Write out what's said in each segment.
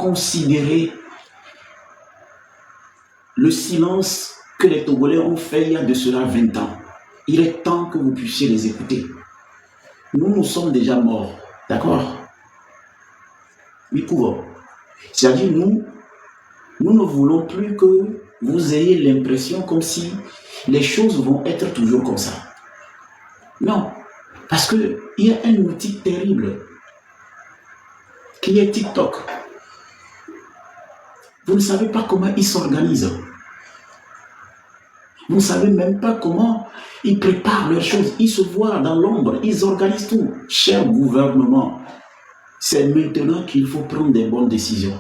considérer le silence que les Togolais ont fait il y a de cela 20 ans. Il est temps que vous puissiez les écouter. Nous sommes déjà morts, d'accord? Oui, courant. C'est-à-dire, nous ne voulons plus que vous ayez l'impression comme si les choses vont être toujours comme ça. Non, parce qu'il y a un outil terrible qui est TikTok. Vous ne savez pas comment ils s'organisent. Vous ne savez même pas comment ils préparent leurs choses. Ils se voient dans l'ombre, ils organisent tout. Cher gouvernement, c'est maintenant qu'il faut prendre des bonnes décisions.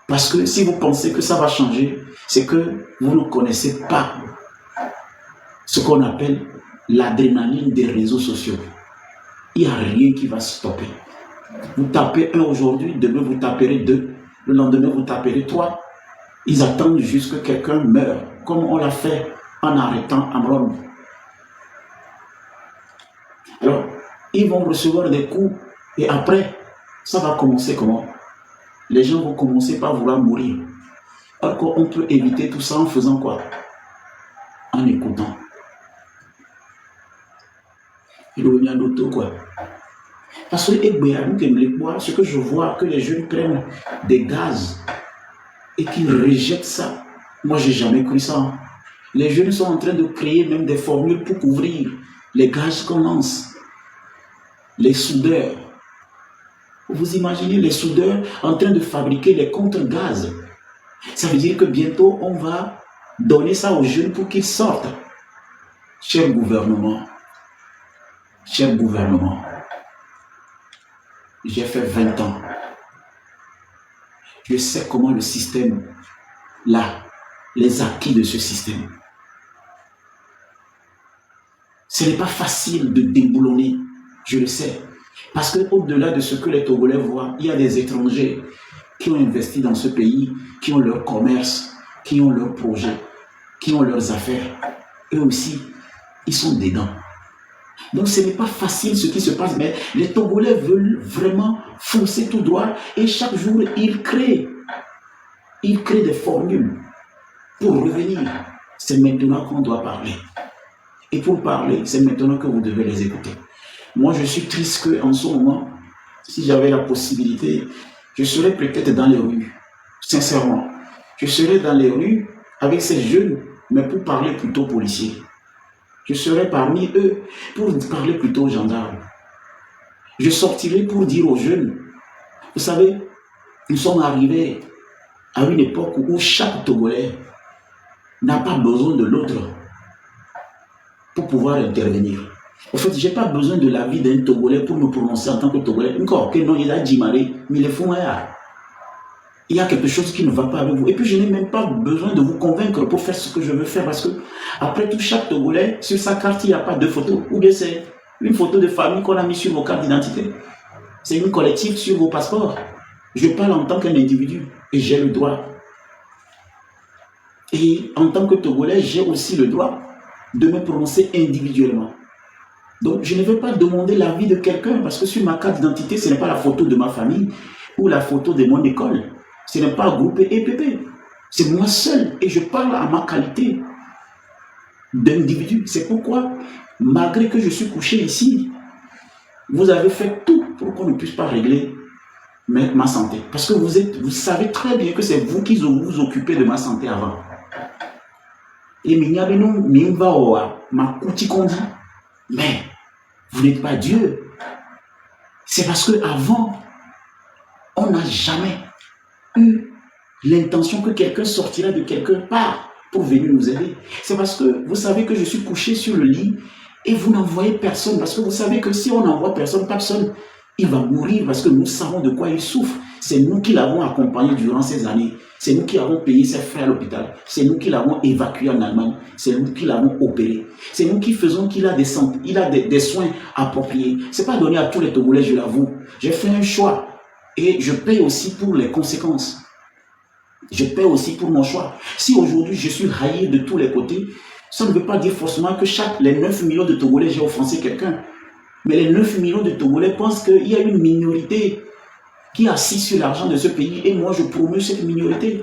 Parce que si vous pensez que ça va changer, c'est que vous ne connaissez pas ce qu'on appelle l'adrénaline des réseaux sociaux. Il n'y a rien qui va stopper. Vous tapez un aujourd'hui, demain vous taperez deux, le lendemain vous taperez trois. Ils attendent juste que quelqu'un meure, comme on l'a fait en arrêtant Amron. Alors, ils vont recevoir des coups et après, ça va commencer comment? Les gens vont commencer par vouloir mourir. Alors qu'on peut éviter tout ça en faisant quoi? En écoutant. Il revient à d'autres quoi. Parce que ce que je vois, que les jeunes prennent des gaz et qu'ils rejettent ça. Moi, j'ai jamais cru ça. Les jeunes sont en train de créer même des formules pour couvrir les gaz qu'on lance. Les soudeurs. Vous imaginez les soudeurs en train de fabriquer les contre-gaz. Ça veut dire que bientôt, on va donner ça aux jeunes pour qu'ils sortent. Cher gouvernement, j'ai fait 20 ans. Je sais comment le système, là, les acquis de ce système. Ce n'est pas facile de déboulonner, je le sais. Parce qu'au-delà de ce que les Togolais voient, il y a des étrangers qui ont investi dans ce pays, qui ont leur commerce, qui ont leurs projets, qui ont leurs affaires. Eux aussi, ils sont dedans. Donc ce n'est pas facile ce qui se passe, mais les Togolais veulent vraiment foncer tout droit et chaque jour, ils créent des formules pour revenir. C'est maintenant qu'on doit parler. Et pour parler, c'est maintenant que vous devez les écouter. Moi, je suis triste qu'en ce moment, si j'avais la possibilité, je serais peut-être dans les rues, sincèrement. Je serais dans les rues avec ces jeunes, mais pour parler plutôt aux policiers. Je serais parmi eux pour parler plutôt aux gendarmes. Je sortirai pour dire aux jeunes, vous savez, nous sommes arrivés à une époque où chaque Togolais n'a pas besoin de l'autre pour pouvoir intervenir. En fait, je n'ai pas besoin de l'avis d'un Togolais pour me prononcer en tant que Togolais. Encore que non, il a dit Maré, mais il est fou. Il y a quelque chose qui ne va pas avec vous. Et puis, je n'ai même pas besoin de vous convaincre pour faire ce que je veux faire. Parce que, après tout, chaque Togolais, sur sa carte, il n'y a pas de photo. Ou bien c'est une photo de famille qu'on a mis sur vos cartes d'identité. C'est une collective sur vos passeports. Je parle en tant qu'un individu. Et j'ai le droit. Et en tant que Togolais, j'ai aussi le droit de me prononcer individuellement. Donc, je ne veux pas demander l'avis de quelqu'un parce que sur ma carte d'identité, ce n'est pas la photo de ma famille ou la photo de mon école. Ce n'est pas groupé EPP. C'est moi seul et je parle à ma qualité d'individu. C'est pourquoi, malgré que je suis couché ici, vous avez fait tout pour qu'on ne puisse pas régler ma santé. Parce que vous savez très bien que c'est vous qui vous occupez de ma santé avant. Et mais vous n'êtes pas Dieu. C'est parce qu'avant, on n'a jamais eu l'intention que quelqu'un sortira de quelque part pour venir nous aider. C'est parce que vous savez que je suis couché sur le lit et vous n'envoyez personne. Parce que vous savez que si on n'envoie personne, il va mourir parce que nous savons de quoi il souffre. C'est nous qui l'avons accompagné durant ces années. C'est nous qui avons payé ses frais à l'hôpital. C'est nous qui l'avons évacué en Allemagne. C'est nous qui l'avons opéré. C'est nous qui faisons qu'il a des soins appropriés. Ce n'est pas donné à tous les Togolais, je l'avoue. J'ai fait un choix et je paye aussi pour les conséquences. Je paye aussi pour mon choix. Si aujourd'hui je suis raillé de tous les côtés, ça ne veut pas dire forcément que les 9 millions de Togolais, j'ai offensé quelqu'un. Mais les 9 millions de Togolais pensent qu'il y a une minorité qui est assis sur l'argent de ce pays et moi je promeux cette minorité.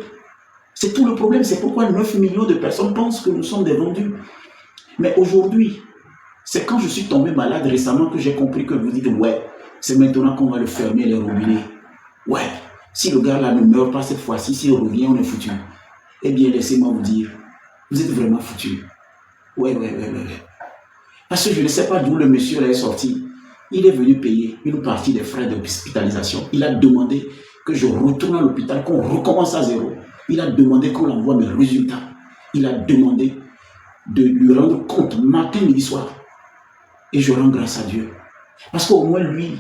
C'est tout le problème, c'est pourquoi 9 millions de personnes pensent que nous sommes des vendus. Mais aujourd'hui, c'est quand je suis tombé malade récemment que j'ai compris que vous dites, ouais, c'est maintenant qu'on va le fermer les robinets. Ouais, si le gars là ne meurt pas cette fois-ci, s'il revient, on est foutu. Eh bien, laissez-moi vous dire, vous êtes vraiment foutu. Ouais. Parce que je ne sais pas d'où le monsieur là est sorti. Il est venu payer une partie des frais d'hospitalisation. Il a demandé que je retourne à l'hôpital, qu'on recommence à zéro. Il a demandé qu'on envoie mes résultats. Il a demandé de lui rendre compte matin, midi, soir. Et je rends grâce à Dieu. Parce qu'au moins lui,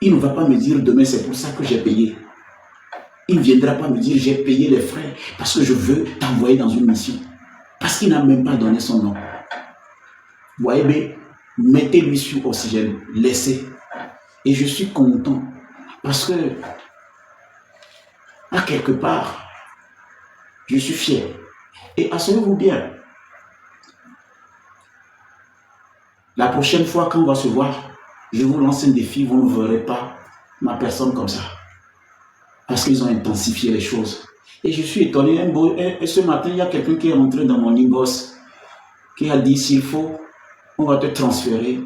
il ne va pas me dire demain c'est pour ça que j'ai payé. Il ne viendra pas me dire j'ai payé les frais parce que je veux t'envoyer dans une mission. Parce qu'il n'a même pas donné son nom. Vous voyez bien, mettez-lui sur oxygène, laissez. Et je suis content parce que, à quelque part, je suis fier. Et asseyez-vous bien. La prochaine fois qu'on va se voir, je vous lance un défi, vous ne verrez pas ma personne comme ça. Parce qu'ils ont intensifié les choses. Et je suis étonné, et ce matin, il y a quelqu'un qui est rentré dans mon inbox, qui a dit, s'il faut, on va te transférer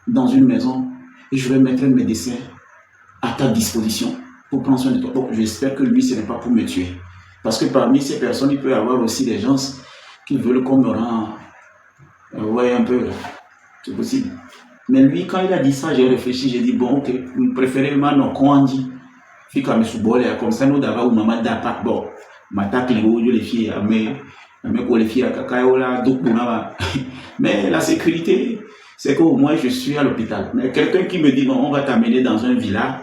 dans une maison et je vais mettre un médecin à ta disposition pour prendre soin de toi. Bon, j'espère que lui, ce n'est pas pour me tuer. Parce que parmi ces personnes, il peut y avoir aussi des gens qui veulent qu'on me rende, ouais, un peu, c'est possible. Mais lui, quand il a dit ça, j'ai réfléchi, j'ai dit, bon, ok, vous préférez non, qu'on en dit. Fille comme ce comme ça, nous d'abord, ou maman d'apa, bon, ma tacle, les filles, mais les filles, mais la sécurité, c'est qu'au moins je suis à l'hôpital. Mais quelqu'un qui me dit, bon, on va t'amener dans un village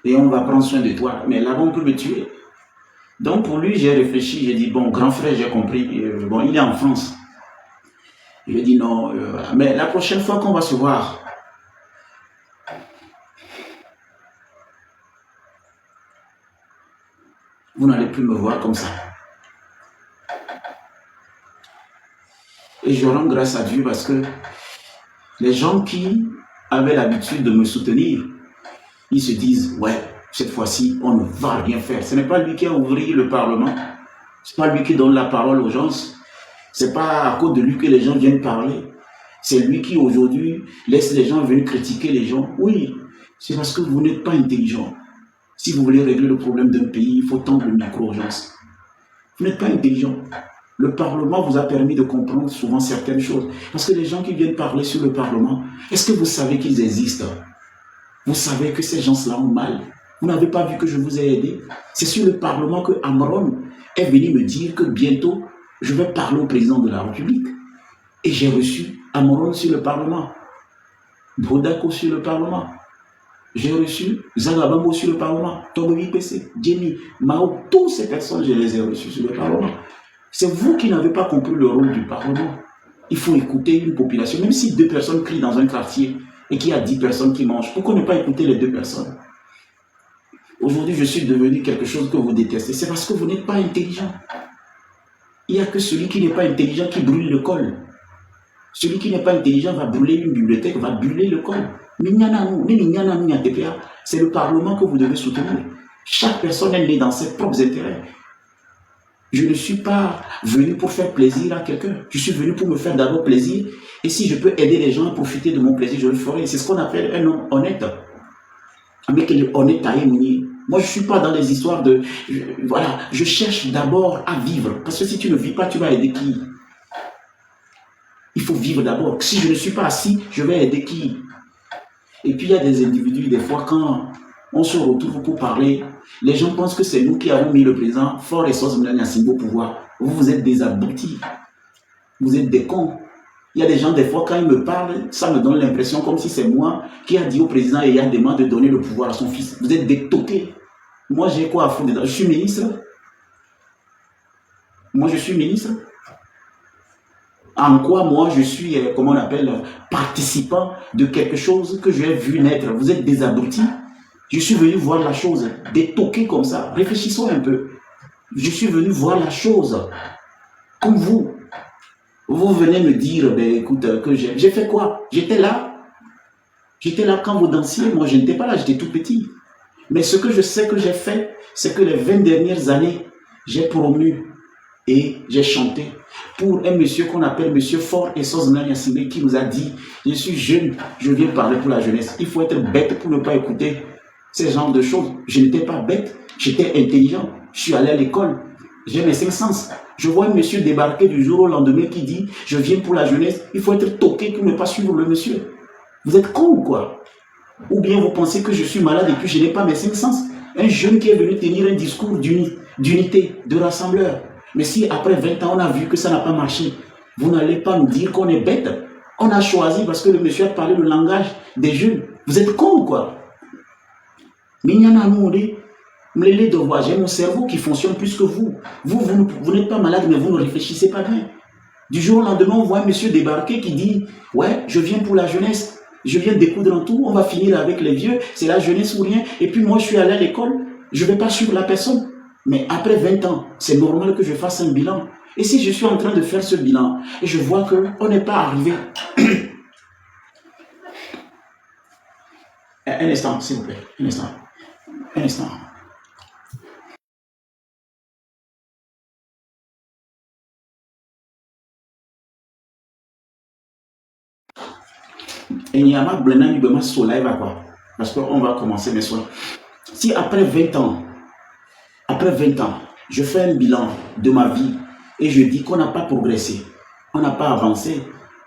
et on va prendre soin de toi. Mais là-bas, on peut me tuer. Donc pour lui, j'ai réfléchi, j'ai dit, bon, grand frère, j'ai compris. Bon, il est en France. Je dis non, mais la prochaine fois qu'on va se voir, vous n'allez plus me voir comme ça. Et je rends grâce à Dieu parce que les gens qui avaient l'habitude de me soutenir, ils se disent, ouais, cette fois-ci, on ne va rien faire. Ce n'est pas lui qui a ouvert le Parlement. Ce n'est pas lui qui donne la parole aux gens. Ce n'est pas à cause de lui que les gens viennent parler. C'est lui qui aujourd'hui laisse les gens venir critiquer les gens. Oui, c'est parce que vous n'êtes pas intelligent. Si vous voulez régler le problème d'un pays, il faut tendre le micro aux gens. Vous n'êtes pas intelligent. Le Parlement vous a permis de comprendre souvent certaines choses. Parce que les gens qui viennent parler sur le Parlement, est-ce que vous savez qu'ils existent? Vous savez que ces gens-là ont mal. Vous n'avez pas vu que je vous ai aidé. C'est sur le Parlement que Amron est venu me dire que bientôt, je vais parler au président de la République. Et j'ai reçu Amron sur le Parlement, Brodako sur le Parlement. J'ai reçu Zagabambo sur le Parlement, Togobi PC, Jenny, Mao, toutes ces personnes, je les ai reçues sur le Parlement. C'est vous qui n'avez pas compris le rôle du Parlement. Il faut écouter une population, même si 2 personnes crient dans un quartier et qu'il y a 10 personnes qui mangent, pourquoi ne pas écouter les 2 personnes? Aujourd'hui, je suis devenu quelque chose que vous détestez. C'est parce que vous n'êtes pas intelligent. Il n'y a que celui qui n'est pas intelligent qui brûle le col. Celui qui n'est pas intelligent va brûler une bibliothèque, va brûler le col. C'est le Parlement que vous devez soutenir. Chaque personne est née dans ses propres intérêts. Je ne suis pas venu pour faire plaisir à quelqu'un. Je suis venu pour me faire d'abord plaisir. Et si je peux aider les gens à profiter de mon plaisir, je le ferai. C'est ce qu'on appelle un homme honnête. Avec les honnêtes à émunir. Moi, je ne suis pas dans les histoires de... Voilà, je cherche d'abord à vivre. Parce que si tu ne vis pas, tu vas aider qui? Il faut vivre d'abord. Si je ne suis pas assis, je vais aider qui? Et puis, il y a des individus, des fois, quand on se retrouve pour parler, les gens pensent que c'est nous qui avons mis le président Fort et Sos Mlaniasimbo au pouvoir. Vous êtes des abrutis. Vous êtes des cons. Il y a des gens, des fois, quand ils me parlent, ça me donne l'impression comme si c'est moi qui a dit au président et il y a demandé de donner le pouvoir à son fils. Vous êtes des toqués. Moi, j'ai quoi à foutre dedans? Je suis ministre. Moi, je suis ministre. En quoi, moi, je suis, comment on appelle, participant de quelque chose que j'ai vu naître. Vous êtes des abrutis. Je suis venu voir la chose, des toqués comme ça. Réfléchissons un peu. Je suis venu voir la chose comme vous. Vous venez me dire, ben, écoute, que j'ai fait quoi? J'étais là. J'étais là quand vous dansiez. Moi, je n'étais pas là, j'étais tout petit. Mais ce que je sais que j'ai fait, c'est que les 20 dernières années, j'ai promu et j'ai chanté pour un monsieur qu'on appelle Monsieur Fort et Sosmana Yassine qui nous a dit, je suis jeune, je viens parler pour la jeunesse. Il faut être bête pour ne pas écouter ce genre de choses. Je n'étais pas bête, j'étais intelligent, je suis allé à l'école, j'ai mes 5 sens. Je vois un monsieur débarquer du jour au lendemain qui dit, je viens pour la jeunesse. Il faut être toqué pour ne pas suivre le monsieur. Vous êtes con ou quoi? Ou bien vous pensez que je suis malade et puis je n'ai pas mes 5 sens? Un jeune qui est venu tenir un discours d'unité, de rassembleur. Mais si après 20 ans on a vu que ça n'a pas marché, vous n'allez pas nous dire qu'on est bête. On a choisi parce que le monsieur a parlé le langage des jeunes. Vous êtes con ou quoi? J'ai mon cerveau qui fonctionne plus que vous. Vous n'êtes pas malade, mais vous ne réfléchissez pas bien. Du jour au lendemain, on voit un monsieur débarquer qui dit, ouais, je viens pour la jeunesse, je viens découdre en tout, on va finir avec les vieux, c'est la jeunesse ou rien. Et puis moi, je suis allé à l'école, je ne vais pas suivre la personne. Mais après 20 ans, c'est normal que je fasse un bilan. Et si je suis en train de faire ce bilan, et je vois qu'on n'est pas arrivé... Un instant, s'il vous plaît, un instant. Un instant. Et il y a ma blenami de ma soleil va quoi. Parce qu'on va commencer mes soins. Si après 20 ans, je fais un bilan de ma vie et je dis qu'on n'a pas progressé, on n'a pas avancé,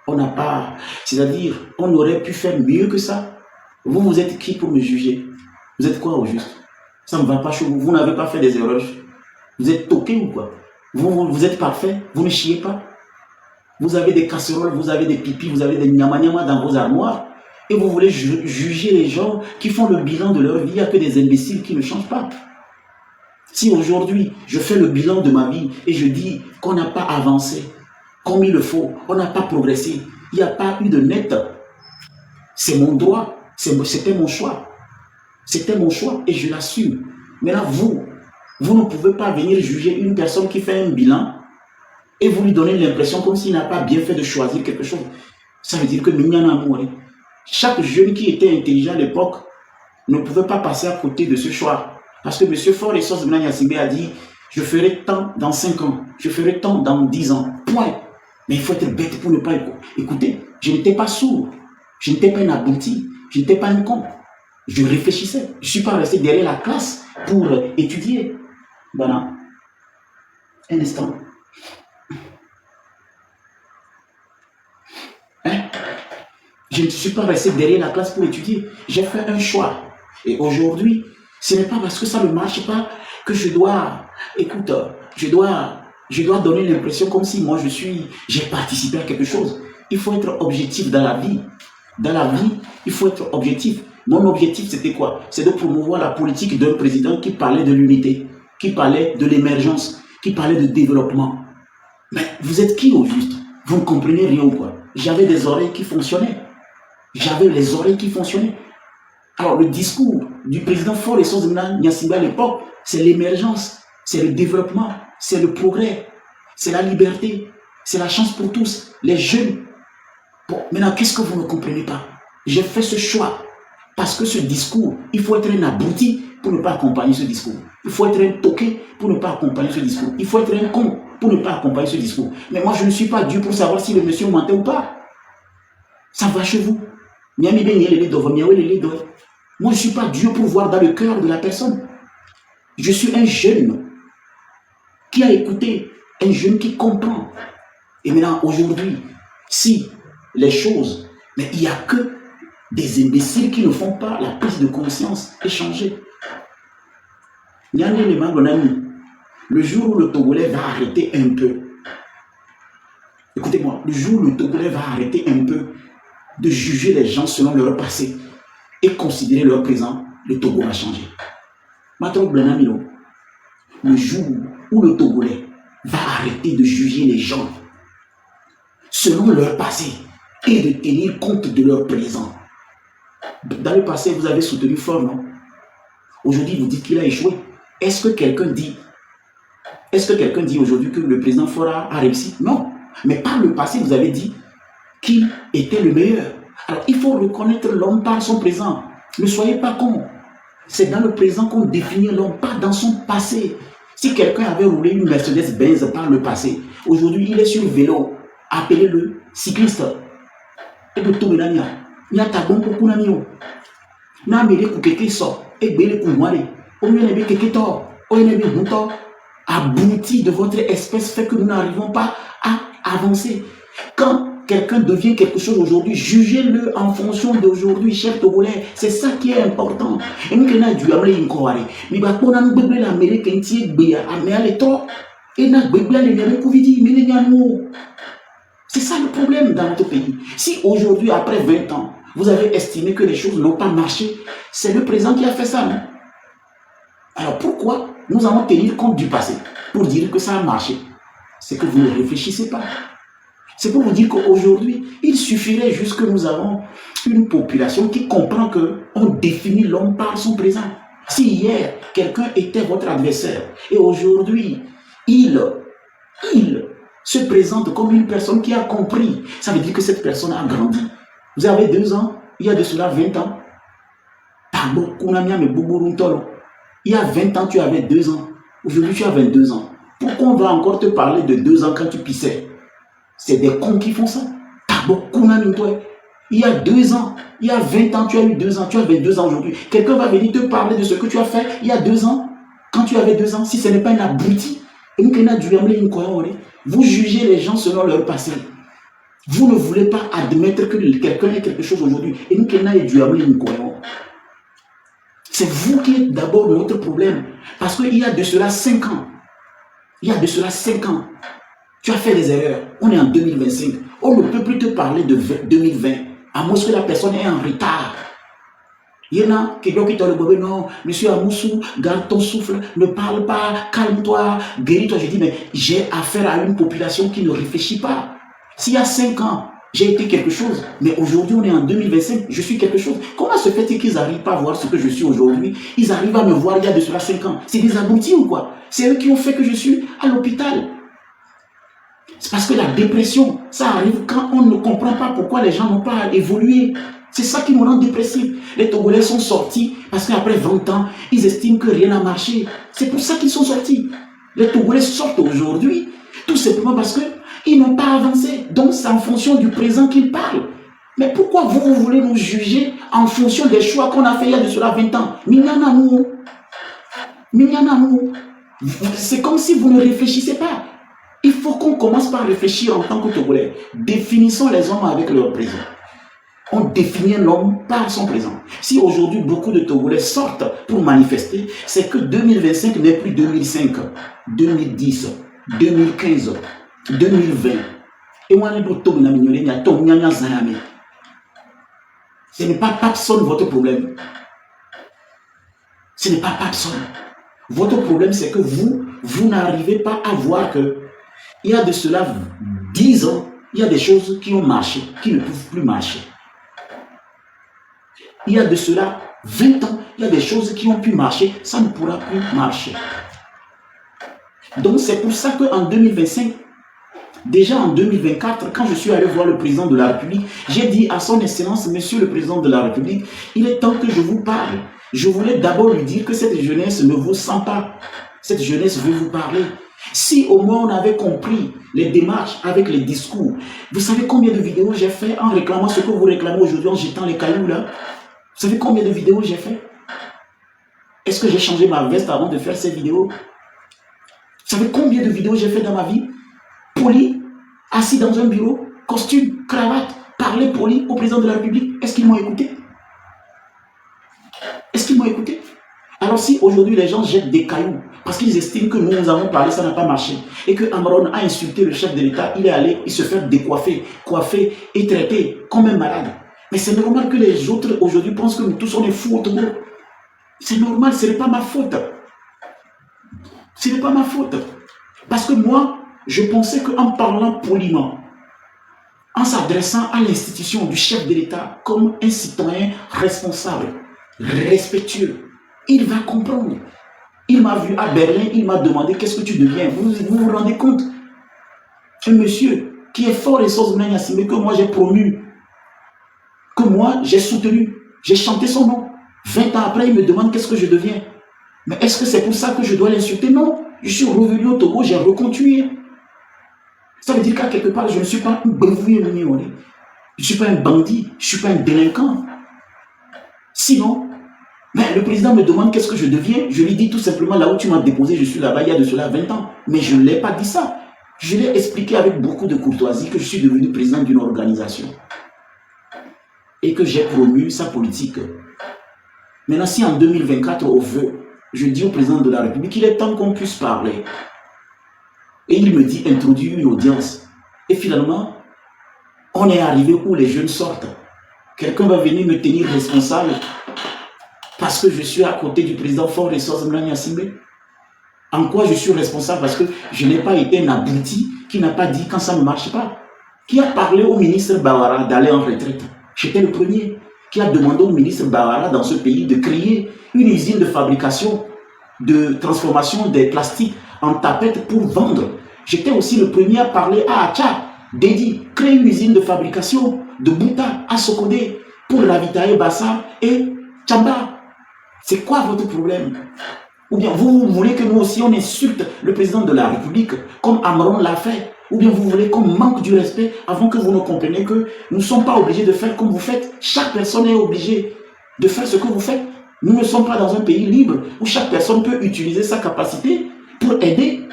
on n'a pas... C'est-à-dire, on aurait pu faire mieux que ça. Vous êtes qui pour me juger? Vous êtes quoi au juste? Ça ne va pas chez vous. Vous n'avez pas fait des erreurs. Vous êtes toqué ou quoi? Vous êtes parfait. Vous ne chiez pas. Vous avez des casseroles, vous avez des pipis, vous avez des nyama-nyama dans vos armoires. Et vous voulez juger les gens qui font le bilan de leur vie. Il n'y a que des imbéciles qui ne changent pas. Si aujourd'hui, je fais le bilan de ma vie et je dis qu'on n'a pas avancé comme il le faut, on n'a pas progressé, il n'y a pas eu de net, c'est mon droit, c'était mon choix. C'était mon choix et je l'assume. Maintenant, vous ne pouvez pas venir juger une personne qui fait un bilan et vous lui donnez l'impression comme s'il n'a pas bien fait de choisir quelque chose. Ça veut dire que chaque jeune qui était intelligent à l'époque ne pouvait pas passer à côté de ce choix. Parce que M. Fort et Sosmana Yassine a dit, je ferai tant dans 5 ans, je ferai tant dans 10 ans. Point. Mais il faut être bête pour ne pas écouter. Je n'étais pas sourd, je n'étais pas un abruti, je n'étais pas un con. Je réfléchissais. Je ne suis pas resté derrière la classe pour étudier. Voilà. Un instant. Hein? Je ne suis pas resté derrière la classe pour étudier. J'ai fait un choix. Et aujourd'hui, ce n'est pas parce que ça ne marche pas que je dois, écoute, je dois donner l'impression comme si moi j'ai participé à quelque chose. Il faut être objectif dans la vie. Dans la vie, il faut être objectif. Mon objectif, c'était quoi? C'est de promouvoir la politique d'un président qui parlait de l'unité, qui parlait de l'émergence, qui parlait de développement. Mais vous êtes qui au juste? Vous ne comprenez rien ou quoi? J'avais des oreilles qui fonctionnaient. J'avais les oreilles qui fonctionnaient. Alors, le discours du président Fort et Sosmana Yassine à l'époque, c'est l'émergence, c'est le développement, c'est le progrès, c'est la liberté, c'est la chance pour tous, les jeunes. Bon, maintenant, qu'est-ce que vous ne comprenez pas? J'ai fait ce choix parce que ce discours, il faut être un abruti pour ne pas accompagner ce discours. Il faut être un toqué pour ne pas accompagner ce discours. Il faut être un con pour ne pas accompagner ce discours. Mais moi, je ne suis pas Dieu pour savoir si le monsieur mentait ou pas. Ça va chez vous. Moi, je ne suis pas Dieu pour voir dans le cœur de la personne. Je suis un jeune qui a écouté, un jeune qui comprend. Et maintenant, aujourd'hui, si les choses, mais il n'y a que des imbéciles qui ne font pas la prise de conscience et changer. Le jour où le Togolais va arrêter un peu, écoutez-moi, le jour où le Togolais va arrêter un peu de juger les gens selon leur passé et considérer leur présent, le Togo va changer. Le jour où le Togolais va arrêter de juger les gens selon leur passé et de tenir compte de leur présent. Dans le passé, vous avez soutenu Fort, non? Aujourd'hui, vous dites qu'il a échoué. Est-ce que quelqu'un dit aujourd'hui que le président Fort a réussi? Non. Mais par le passé, vous avez dit qu'il était le meilleur. Alors, il faut reconnaître l'homme par son présent. Ne soyez pas con. C'est dans le présent qu'on définit l'homme, pas dans son passé. Si quelqu'un avait roulé une Mercedes-Benz par le passé, aujourd'hui il est sur vélo, appelez-le cycliste. Et puis tout le monde il y a ta bonne pour nous. Na mele ku keke so, et bele ku moale. Au mieux n'ebe keke to, au mieux n'ebe hunto. Abouti de votre espèce fait que nous n'arrivons pas à avancer. Quand quelqu'un devient quelque chose aujourd'hui, jugez-le en fonction d'aujourd'hui, chef togolais. C'est ça qui est important. Et nous qui n'a dû amener une coarée. Mais bah pour nous bébé l'Amérique entier béa, mais elle est trop. Et n'a bébé les nerfs Covid, mais les gars c'est ça le problème dans notre pays. Si aujourd'hui, après 20 ans, vous avez estimé que les choses n'ont pas marché, c'est le présent qui a fait ça, non? Alors pourquoi nous allons tenir compte du passé pour dire que ça a marché? C'est que vous ne réfléchissez pas. C'est pour vous dire qu'aujourd'hui, il suffirait juste que nous avons une population qui comprend qu'on définit l'homme par son présent. Si hier, quelqu'un était votre adversaire et aujourd'hui, il se présente comme une personne qui a compris, ça veut dire que cette personne a grandi. Vous avez 2 ans, il y a de cela 20 ans. Il y a 20 ans, tu avais 2 ans. Aujourd'hui, tu as 22 ans. Pourquoi on va encore te parler de 2 ans quand tu pissais? C'est des cons qui font ça. Il y a 2 ans, il y a 20 ans, tu as eu 2 ans, tu as 22 ans aujourd'hui. Quelqu'un va venir te parler de ce que tu as fait il y a 2 ans, quand tu avais 2 ans, si ce n'est pas un abruti. Vous jugez les gens selon leur passé. Vous ne voulez pas admettre que quelqu'un est quelque chose aujourd'hui. C'est vous qui êtes d'abord notre problème. Parce qu'il y a de cela 5 ans. Il y a de cela 5 ans. Tu as fait des erreurs. On est en 2025. On ne peut plus te parler de 2020. À moins que la personne est en retard. Il y en a qui disent non, monsieur Amoussou, garde ton souffle, ne parle pas, calme-toi, guéris-toi. Je dis, mais j'ai affaire à une population qui ne réfléchit pas. S'il y a 5 ans, j'ai été quelque chose, mais aujourd'hui on est en 2025, je suis quelque chose. Comment se fait-il qu'ils n'arrivent pas à voir ce que je suis aujourd'hui? Ils arrivent à me voir il y a de cela 5 ans. C'est des abrutis ou quoi? C'est eux qui ont fait que je suis à l'hôpital. C'est parce que la dépression, ça arrive quand on ne comprend pas pourquoi les gens n'ont pas évolué. C'est ça qui nous rend dépressifs. Les Togolais sont sortis parce qu'après 20 ans, ils estiment que rien n'a marché. C'est pour ça qu'ils sont sortis. Les Togolais sortent aujourd'hui tout simplement parce qu'ils n'ont pas avancé. Donc c'est en fonction du présent qu'ils parlent. Mais pourquoi vous voulez nous juger en fonction des choix qu'on a fait il y a de cela 20 ans? C'est comme si vous ne réfléchissez pas. Il faut qu'on commence par réfléchir en tant que Togolais. Définissons les hommes avec leur présent. On définit l'homme par son présent. Si aujourd'hui beaucoup de Togolais sortent pour manifester, c'est que 2025 n'est plus 2005, 2010, 2015, 2020. Et moi, ce n'est pas Papson votre problème. Ce n'est pas Papson. Votre problème, c'est que vous n'arrivez pas à voir que il y a de cela 10 ans, il y a des choses qui ont marché, qui ne peuvent plus marcher. Il y a de cela 20 ans, il y a des choses qui ont pu marcher, ça ne pourra plus marcher. Donc c'est pour ça qu'en 2025, déjà en 2024, quand je suis allé voir le président de la République, j'ai dit à son excellence, monsieur le président de la République, il est temps que je vous parle. Je voulais d'abord lui dire que cette jeunesse ne vous sent pas. Cette jeunesse veut vous parler. Si au moins on avait compris les démarches avec les discours, vous savez combien de vidéos j'ai fait en réclamant ce que vous réclamez aujourd'hui en jetant les cailloux là? Vous savez combien de vidéos j'ai fait? Est-ce que j'ai changé ma veste avant de faire ces vidéos? Vous savez combien de vidéos j'ai fait dans ma vie? Poli, assis dans un bureau, costume, cravate, parler poli au président de la République. Est-ce qu'ils m'ont écouté? Est-ce qu'ils m'ont écouté? Alors si aujourd'hui les gens jettent des cailloux parce qu'ils estiment que nous avons parlé, ça n'a pas marché, et que Amron a insulté le chef de l'État, il est allé se faire décoiffer, coiffer et traiter comme un malade. Mais c'est normal que les autres aujourd'hui pensent que nous tous on est fous au Togo. C'est normal, ce n'est pas ma faute. Ce n'est pas ma faute. Parce que moi, je pensais qu'en parlant poliment, en s'adressant à l'institution du chef de l'État comme un citoyen responsable, respectueux, il va comprendre. Il m'a vu à Berlin, il m'a demandé qu'est-ce que tu deviens. Vous rendez compte? Un monsieur qui est fort et sauce que moi j'ai promu, que moi j'ai soutenu, j'ai chanté son nom. 20 ans après, il me demande qu'est-ce que je deviens. Mais est-ce que c'est pour ça que je dois l'insulter? Non. Je suis revenu au Togo, j'ai recontinué. Ça veut dire qu'à quelque part, je ne suis pas un bavouillé. Je ne suis pas un bandit, je ne suis pas un délinquant. Sinon, mais le président me demande qu'est-ce que je deviens. Je lui dis tout simplement, là où tu m'as déposé, je suis là-bas il y a de cela 20 ans. Mais je ne l'ai pas dit ça. Je l'ai expliqué avec beaucoup de courtoisie que je suis devenu président d'une organisation. Et que j'ai promu sa politique. Maintenant, si en 2024, au vœu, je dis au président de la République qu'il est temps qu'on puisse parler. Et il me dit, introduire une audience. Et finalement, on est arrivé où les jeunes sortent. Quelqu'un va venir me tenir responsable parce que je suis à côté du président Faure Ressources Mlani Asimbe. En quoi je suis responsable? Parce que je n'ai pas été un abruti qui n'a pas dit quand ça ne marche pas. Qui a parlé au ministre Bawara d'aller en retraite? J'étais le premier qui a demandé au ministre Bawara dans ce pays de créer une usine de fabrication, de transformation des plastiques en tapettes pour vendre. J'étais aussi le premier à parler à Acha, Dedi, créer une usine de fabrication de Bouta à Sokodé pour ravitailler Bassa et Tchamba. C'est quoi votre problème? Ou bien vous voulez que nous aussi on insulte le président de la République comme Amron l'a fait? Ou bien vous voulez qu'on manque du respect avant que vous ne compreniez que nous ne sommes pas obligés de faire comme vous faites. Chaque personne est obligée de faire ce que vous faites. Nous ne sommes pas dans un pays libre où chaque personne peut utiliser sa capacité pour aider.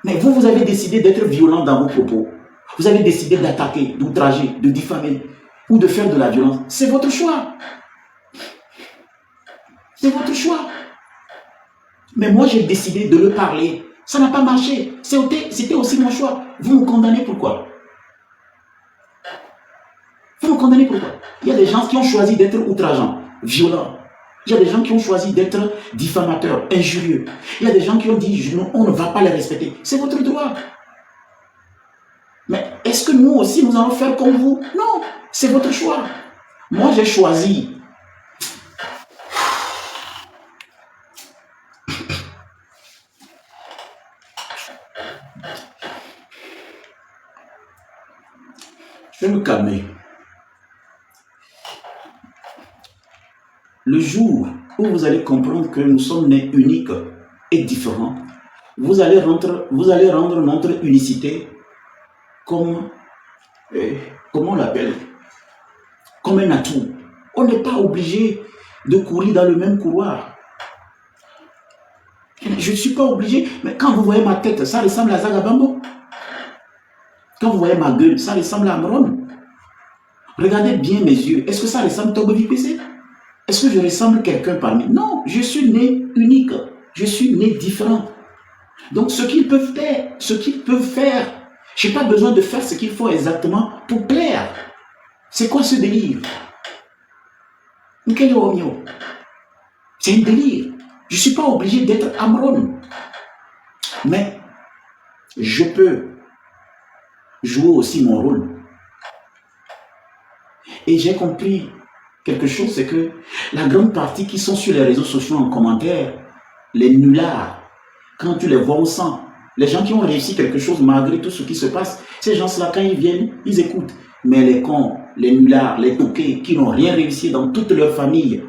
Mais vous, vous avez décidé d'être violent dans vos propos. Vous avez décidé d'attaquer, d'outrager, de diffamer ou de faire de la violence. C'est votre choix. C'est votre choix. Mais moi, j'ai décidé de le parler. Ça n'a pas marché. C'était aussi mon choix. Vous me condamnez pourquoi? Vous me condamnez pourquoi? Il y a des gens qui ont choisi d'être outrageants, violents. Il y a des gens qui ont choisi d'être diffamateurs, injurieux. Il y a des gens qui ont dit, on ne va pas les respecter. C'est votre droit. Mais est-ce que nous aussi, nous allons faire comme vous? Non, c'est votre choix. Moi, j'ai choisi. Je vais me calmer. Le jour où vous allez comprendre que nous sommes nés uniques et différents, vous allez rendre notre unicité comme, comment on l'appelle? Comme un atout. On n'est pas obligé de courir dans le même couloir. Je ne suis pas obligé, mais quand vous voyez ma tête, ça ressemble à Zagabambo. Quand vous voyez ma gueule, ça ressemble à Amron. Regardez bien mes yeux. Est-ce que ça ressemble à Togovi PC? Est-ce que je ressemble à quelqu'un parmi? Non, je suis né unique. Je suis né différent. Donc ce qu'ils peuvent faire, je n'ai pas besoin de faire ce qu'il faut exactement pour plaire. C'est quoi ce délire? C'est un délire. Je ne suis pas obligé d'être Amron. Mais je peux jouer aussi mon rôle. Et j'ai compris quelque chose, c'est que la grande partie qui sont sur les réseaux sociaux en commentaire, les nullards, quand tu les vois au sang, les gens qui ont réussi quelque chose malgré tout ce qui se passe, ces gens-là, quand ils viennent, ils écoutent. Mais les cons, les nullards, les toqués, qui n'ont rien réussi dans toute leur famille,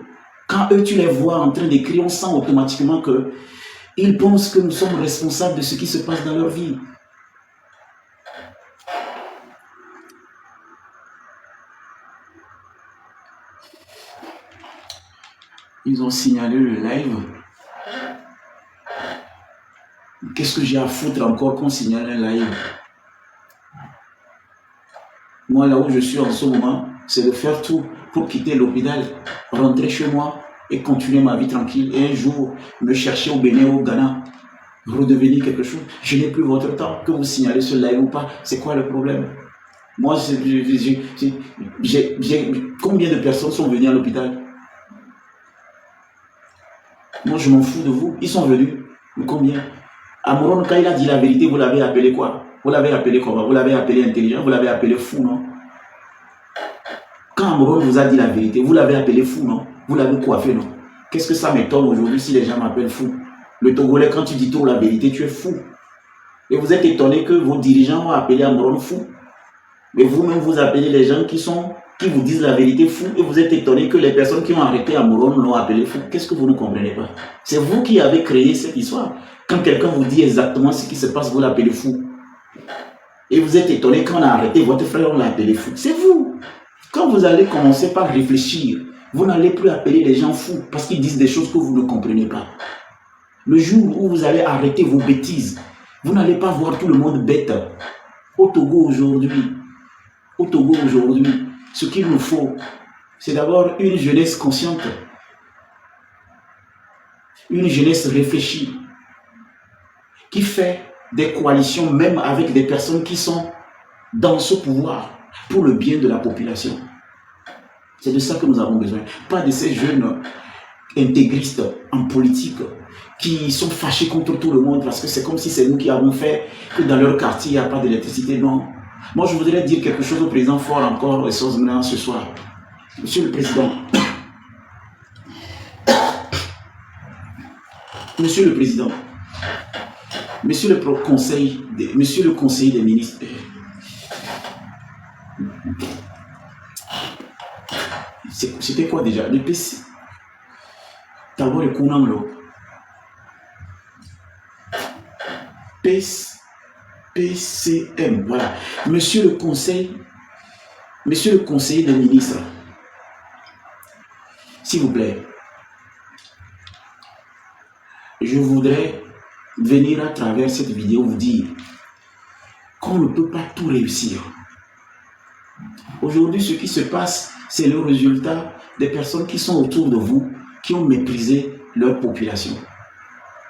quand eux, tu les vois en train d'écrire, on sent automatiquement qu'ils pensent que nous sommes responsables de ce qui se passe dans leur vie. Ils ont signalé le live. Qu'est-ce que j'ai à foutre encore qu'on signale un live? Moi, là où je suis en ce moment, c'est de faire tout pour quitter l'hôpital, rentrer chez moi et continuer ma vie tranquille. Et un jour, me chercher au Bénin, au Ghana, redevenir quelque chose. Je n'ai plus votre temps. Que vous signalez ce live ou pas, c'est quoi le problème? Moi, combien de personnes sont venues à l'hôpital? Moi, je m'en fous de vous. Ils sont venus. Mais combien? Amron, quand il a dit la vérité, vous l'avez appelé quoi? Vous l'avez appelé comment? Vous l'avez appelé intelligent? Vous l'avez appelé fou, non? Quand Amron vous a dit la vérité, vous l'avez appelé fou, non? Vous l'avez coiffé, non? Qu'est-ce que ça m'étonne aujourd'hui si les gens m'appellent fou? Le Togolais, quand tu dis trop la vérité, tu es fou. Et vous êtes étonné que vos dirigeants ont appelé Amron fou. Mais vous-même, vous appelez les gens qui sont qui vous disent la vérité fou et vous êtes étonné que les personnes qui ont arrêté Amoron l'ont appelé fou. Qu'est-ce que vous ne comprenez pas? C'est vous qui avez créé cette histoire. Quand quelqu'un vous dit exactement ce qui se passe, vous l'appelez fou. Et vous êtes étonné quand on a arrêté votre frère, on l'a appelé fou. C'est vous. Quand vous allez commencer par réfléchir, vous n'allez plus appeler les gens fous parce qu'ils disent des choses que vous ne comprenez pas. Le jour où vous allez arrêter vos bêtises, vous n'allez pas voir tout le monde bête. Au Togo aujourd'hui, ce qu'il nous faut, c'est d'abord une jeunesse consciente, une jeunesse réfléchie, qui fait des coalitions même avec des personnes qui sont dans ce pouvoir pour le bien de la population. C'est de ça que nous avons besoin. Pas de ces jeunes intégristes en politique qui sont fâchés contre tout le monde parce que c'est comme si c'est nous qui avons fait que dans leur quartier, il n'y a pas d'électricité. Non. Moi, je voudrais dire quelque chose au président Fort encore et Sozmena ce soir. Monsieur le Président, Monsieur le Président, Monsieur le Conseiller des ministres, c'était quoi déjà? Le PC. D'abord le Kunanglo. PCM, voilà. Monsieur le Conseiller des ministres, s'il vous plaît, je voudrais venir à travers cette vidéo vous dire qu'on ne peut pas tout réussir. Aujourd'hui, ce qui se passe, c'est le résultat des personnes qui sont autour de vous, qui ont méprisé leur population.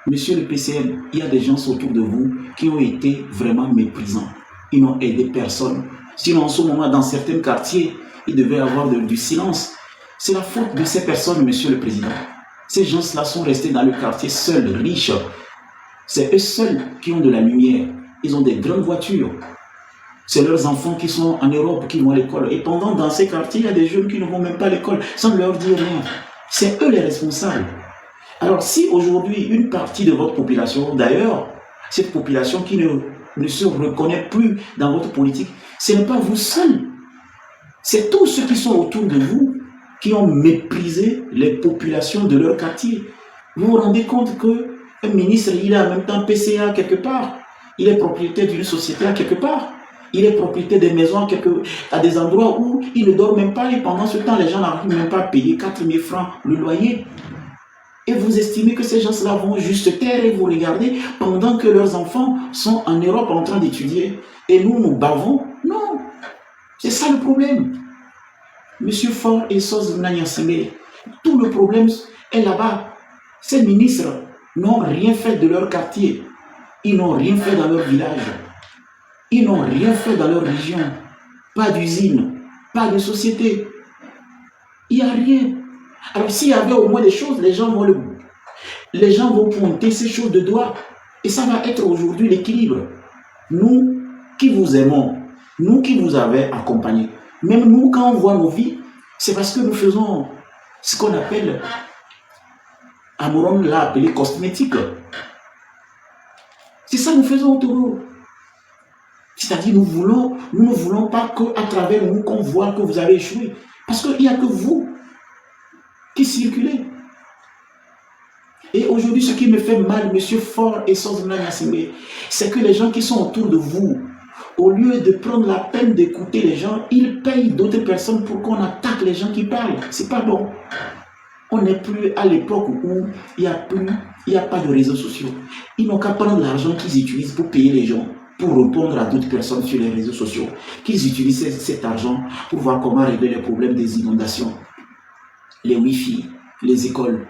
Monsieur le PCM, il y a des gens autour de vous qui ont été vraiment méprisants. Ils n'ont aidé personne. Sinon, en ce moment, dans certains quartiers, il devait y avoir du silence. C'est la faute de ces personnes, Monsieur le Président. Ces gens-là sont restés dans le quartier seuls, riches. C'est eux seuls qui ont de la lumière. Ils ont des grandes voitures. C'est leurs enfants qui sont en Europe, qui vont à l'école. Et pendant, dans ces quartiers, il y a des jeunes qui ne vont même pas à l'école, sans leur dire rien. C'est eux les responsables. Alors, si aujourd'hui, une partie de votre population, d'ailleurs, cette population qui ne se reconnaît plus dans votre politique, ce n'est pas vous seul. C'est tous ceux qui sont autour de vous qui ont méprisé les populations de leur quartier. Vous vous rendez compte qu'un ministre, il est en même temps PCA quelque part. Il est propriétaire d'une société à quelque part. Il est propriétaire des maisons à des endroits où il ne dort même pas. Et pendant ce temps, les gens n'arrivent même pas à payer 4 000 francs le loyer. Et vous estimez que ces gens-là vont juste taire et vous regarder pendant que leurs enfants sont en Europe en train d'étudier. Et nous, nous bavons? Non. C'est ça le problème. Monsieur Fort et Sozmena Nyasimbe, tout le problème est là-bas. Ces ministres n'ont rien fait de leur quartier. Ils n'ont rien fait dans leur village. Ils n'ont rien fait dans leur région. Pas d'usine, pas de société. Il n'y a rien. Alors s'il y avait au moins des choses, les gens vont pointer ces choses de doigt. Et ça va être aujourd'hui l'équilibre. Nous qui vous aimons, nous qui vous avez accompagnés, même nous quand on voit nos vies, c'est parce que nous faisons ce qu'on appelle, Amoron l'a appelé cosmétique. C'est ça que nous faisons au Togo. C'est-à-dire nous ne voulons pas qu'à travers nous qu'on voit que vous avez échoué. Parce qu'il n'y a que vous qui circulez. Et aujourd'hui, ce qui me fait mal, Monsieur Fort et Sozmena Nyasimbe, c'est que les gens qui sont autour de vous, au lieu de prendre la peine d'écouter les gens, ils payent d'autres personnes pour qu'on attaque les gens qui parlent. C'est pas bon. On n'est plus à l'époque où il n'y a pas de réseaux sociaux. Ils n'ont qu'à prendre l'argent qu'ils utilisent pour payer les gens, pour répondre à d'autres personnes sur les réseaux sociaux, qu'ils utilisent cet argent pour voir comment régler les problèmes des inondations, les Wi-Fi, les écoles.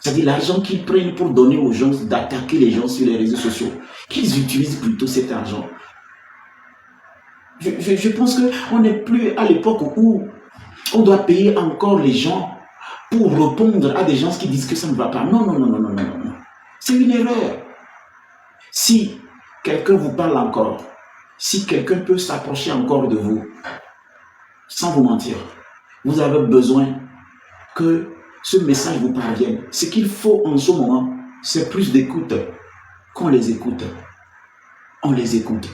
C'est-à-dire l'argent qu'ils prennent pour donner aux gens, d'attaquer les gens sur les réseaux sociaux, qu'ils utilisent plutôt cet argent. Je pense qu'on n'est plus à l'époque où on doit payer encore les gens pour répondre à des gens qui disent que ça ne va pas. Non, non, non, non, non, non, non. C'est une erreur. Si quelqu'un vous parle encore, si quelqu'un peut s'approcher encore de vous, sans vous mentir, vous avez besoin que ce message vous parvienne. Ce qu'il faut en ce moment, c'est plus d'écoute. Qu'on les écoute. On les écoute.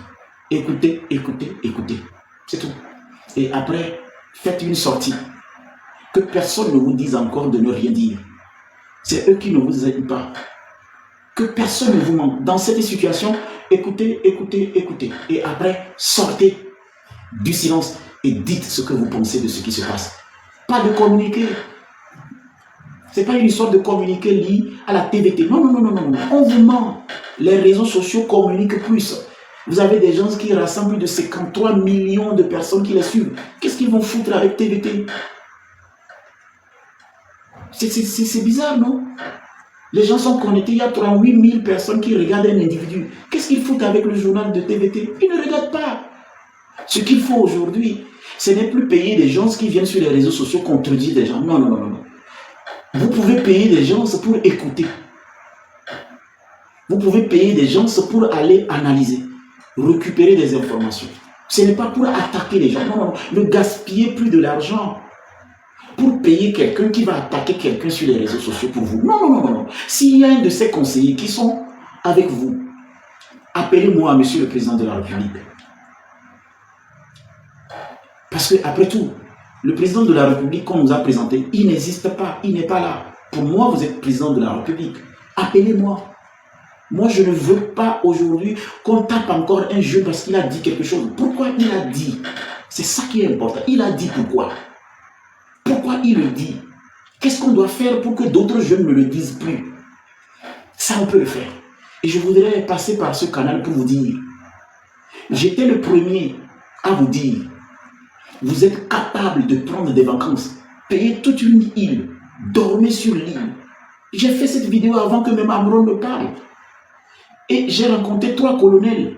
Écoutez, écoutez, écoutez. C'est tout. Et après, faites une sortie. Que personne ne vous dise encore de ne rien dire. C'est eux qui ne vous aident pas. Que personne ne vous manque. Dans cette situation, écoutez, écoutez, écoutez. Et après, sortez du silence et dites ce que vous pensez de ce qui se passe. Pas de communiquer. Ce n'est pas une histoire de communiquer lié à la TVT. Non, non, non, non, non. On vous ment. Les réseaux sociaux communiquent plus. Vous avez des gens qui rassemblent plus de 53 millions de personnes qui les suivent. Qu'est-ce qu'ils vont foutre avec TVT? C'est bizarre, non? Les gens sont connectés, il y a 38 000 personnes qui regardent un individu. Qu'est-ce qu'ils foutent avec le journal de TVT? Ils ne regardent pas. Ce qu'il faut aujourd'hui, ce n'est plus payer des gens qui viennent sur les réseaux sociaux contredire des gens. Non, non, non, non. Vous pouvez payer des gens pour écouter. Vous pouvez payer des gens pour aller analyser, récupérer des informations. Ce n'est pas pour attaquer les gens. Non, non, ne gaspillez plus de l'argent pour payer quelqu'un qui va attaquer quelqu'un sur les réseaux sociaux pour vous. Non, non, non, non. S'il y a un de ces conseillers qui sont avec vous, appelez-moi, Monsieur le Président de la République. Parce que, après tout, le Président de la République qu'on nous a présenté, il n'existe pas, il n'est pas là. Pour moi, vous êtes Président de la République. Appelez-moi. Moi, je ne veux pas aujourd'hui qu'on tape encore un jeu parce qu'il a dit quelque chose. Pourquoi il a dit? C'est ça qui est important. Il a dit pourquoi? Pourquoi il le dit? Qu'est-ce qu'on doit faire pour que d'autres jeunes ne le disent plus? Ça, on peut le faire. Et je voudrais passer par ce canal pour vous dire, j'étais le premier à vous dire, vous êtes capable de prendre des vacances, payer toute une île, dormir sur l'île. J'ai fait cette vidéo avant que même Amron me parle. Et j'ai rencontré 3 colonels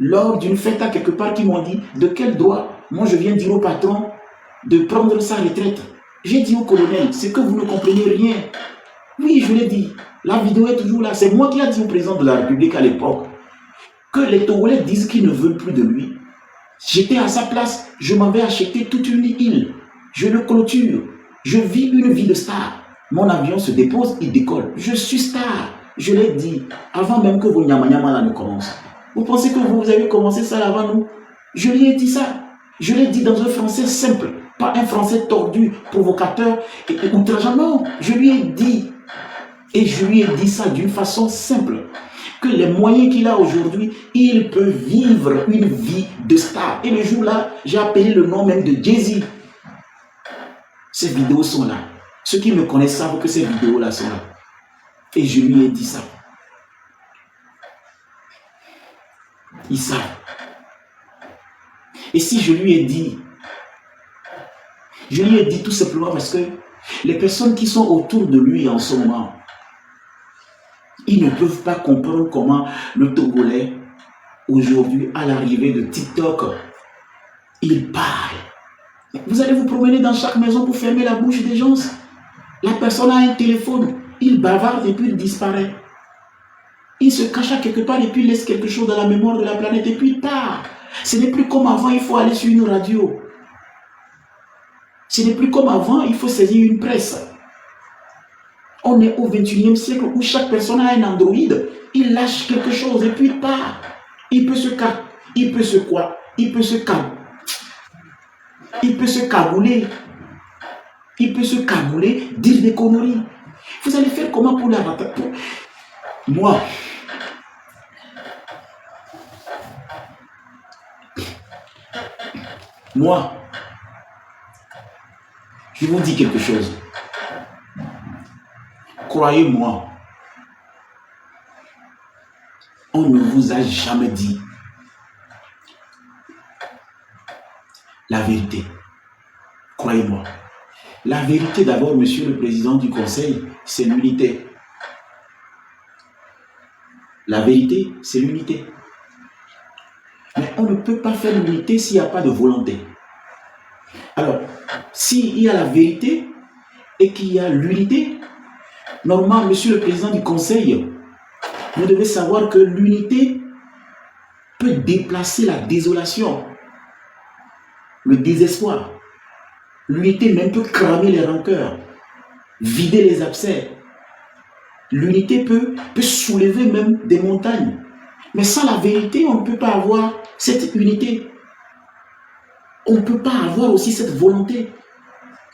lors d'une fête à quelque part qui m'ont dit, de quel droit? Moi, je viens dire au patron de prendre sa retraite. J'ai dit au colonel, c'est que vous ne comprenez rien. Oui, je l'ai dit. La vidéo est toujours là. C'est moi qui ai dit au président de la République à l'époque que les Togolais disent qu'ils ne veulent plus de lui. J'étais à sa place. Je m'avais acheté toute une île. Je le clôture. Je vis une vie de star. Mon avion se dépose, il décolle. Je suis star. Je l'ai dit avant même que vos nyama ne commencent. Vous pensez que vous avez commencé ça avant nous? Je lui ai dit ça. Je l'ai dit dans un français simple. Pas un français tordu, provocateur et outrageant. Non, je lui ai dit. Et je lui ai dit ça d'une façon simple. Que les moyens qu'il a aujourd'hui, il peut vivre une vie de star. Et le jour-là, j'ai appelé le nom même de Jay-Z. Ces vidéos sont là. Ceux qui me connaissent savent que ces vidéos-là sont là. Et je lui ai dit ça. Ils savent. Et si je lui ai dit tout simplement parce que les personnes qui sont autour de lui en ce moment, ils ne peuvent pas comprendre comment le Togolais, aujourd'hui, à l'arrivée de TikTok, il parle. Vous allez vous promener dans chaque maison pour fermer la bouche des gens. La personne a un téléphone, il bavarde et puis il disparaît. Il se cache à quelque part et puis il laisse quelque chose dans la mémoire de la planète et puis il part. Ce n'est plus comme avant, il faut aller sur une radio. Ce n'est plus comme avant, il faut saisir une presse. On est au 21e siècle où chaque personne a un Android. Il lâche quelque chose et puis il part. Il peut se cap, il peut se quoi, il peut se cap, il peut se cabouler. Il peut se cabouler, dire des conneries. Vous allez faire comment pour la rattraper? Moi, je vous dis quelque chose. Croyez-moi, on ne vous a jamais dit la vérité. Croyez-moi. La vérité d'abord, Monsieur le Président du Conseil, c'est l'unité. La vérité, c'est l'unité. Mais on ne peut pas faire l'unité s'il n'y a pas de volonté. Alors, s'il y a la vérité et qu'il y a l'unité, normalement, Monsieur le Président du Conseil, vous devez savoir que l'unité peut déplacer la désolation, le désespoir. L'unité même peut cramer les rancœurs, vider les abcès. L'unité peut soulever même des montagnes. Mais sans la vérité, on ne peut pas avoir cette unité. on ne peut pas avoir aussi cette volonté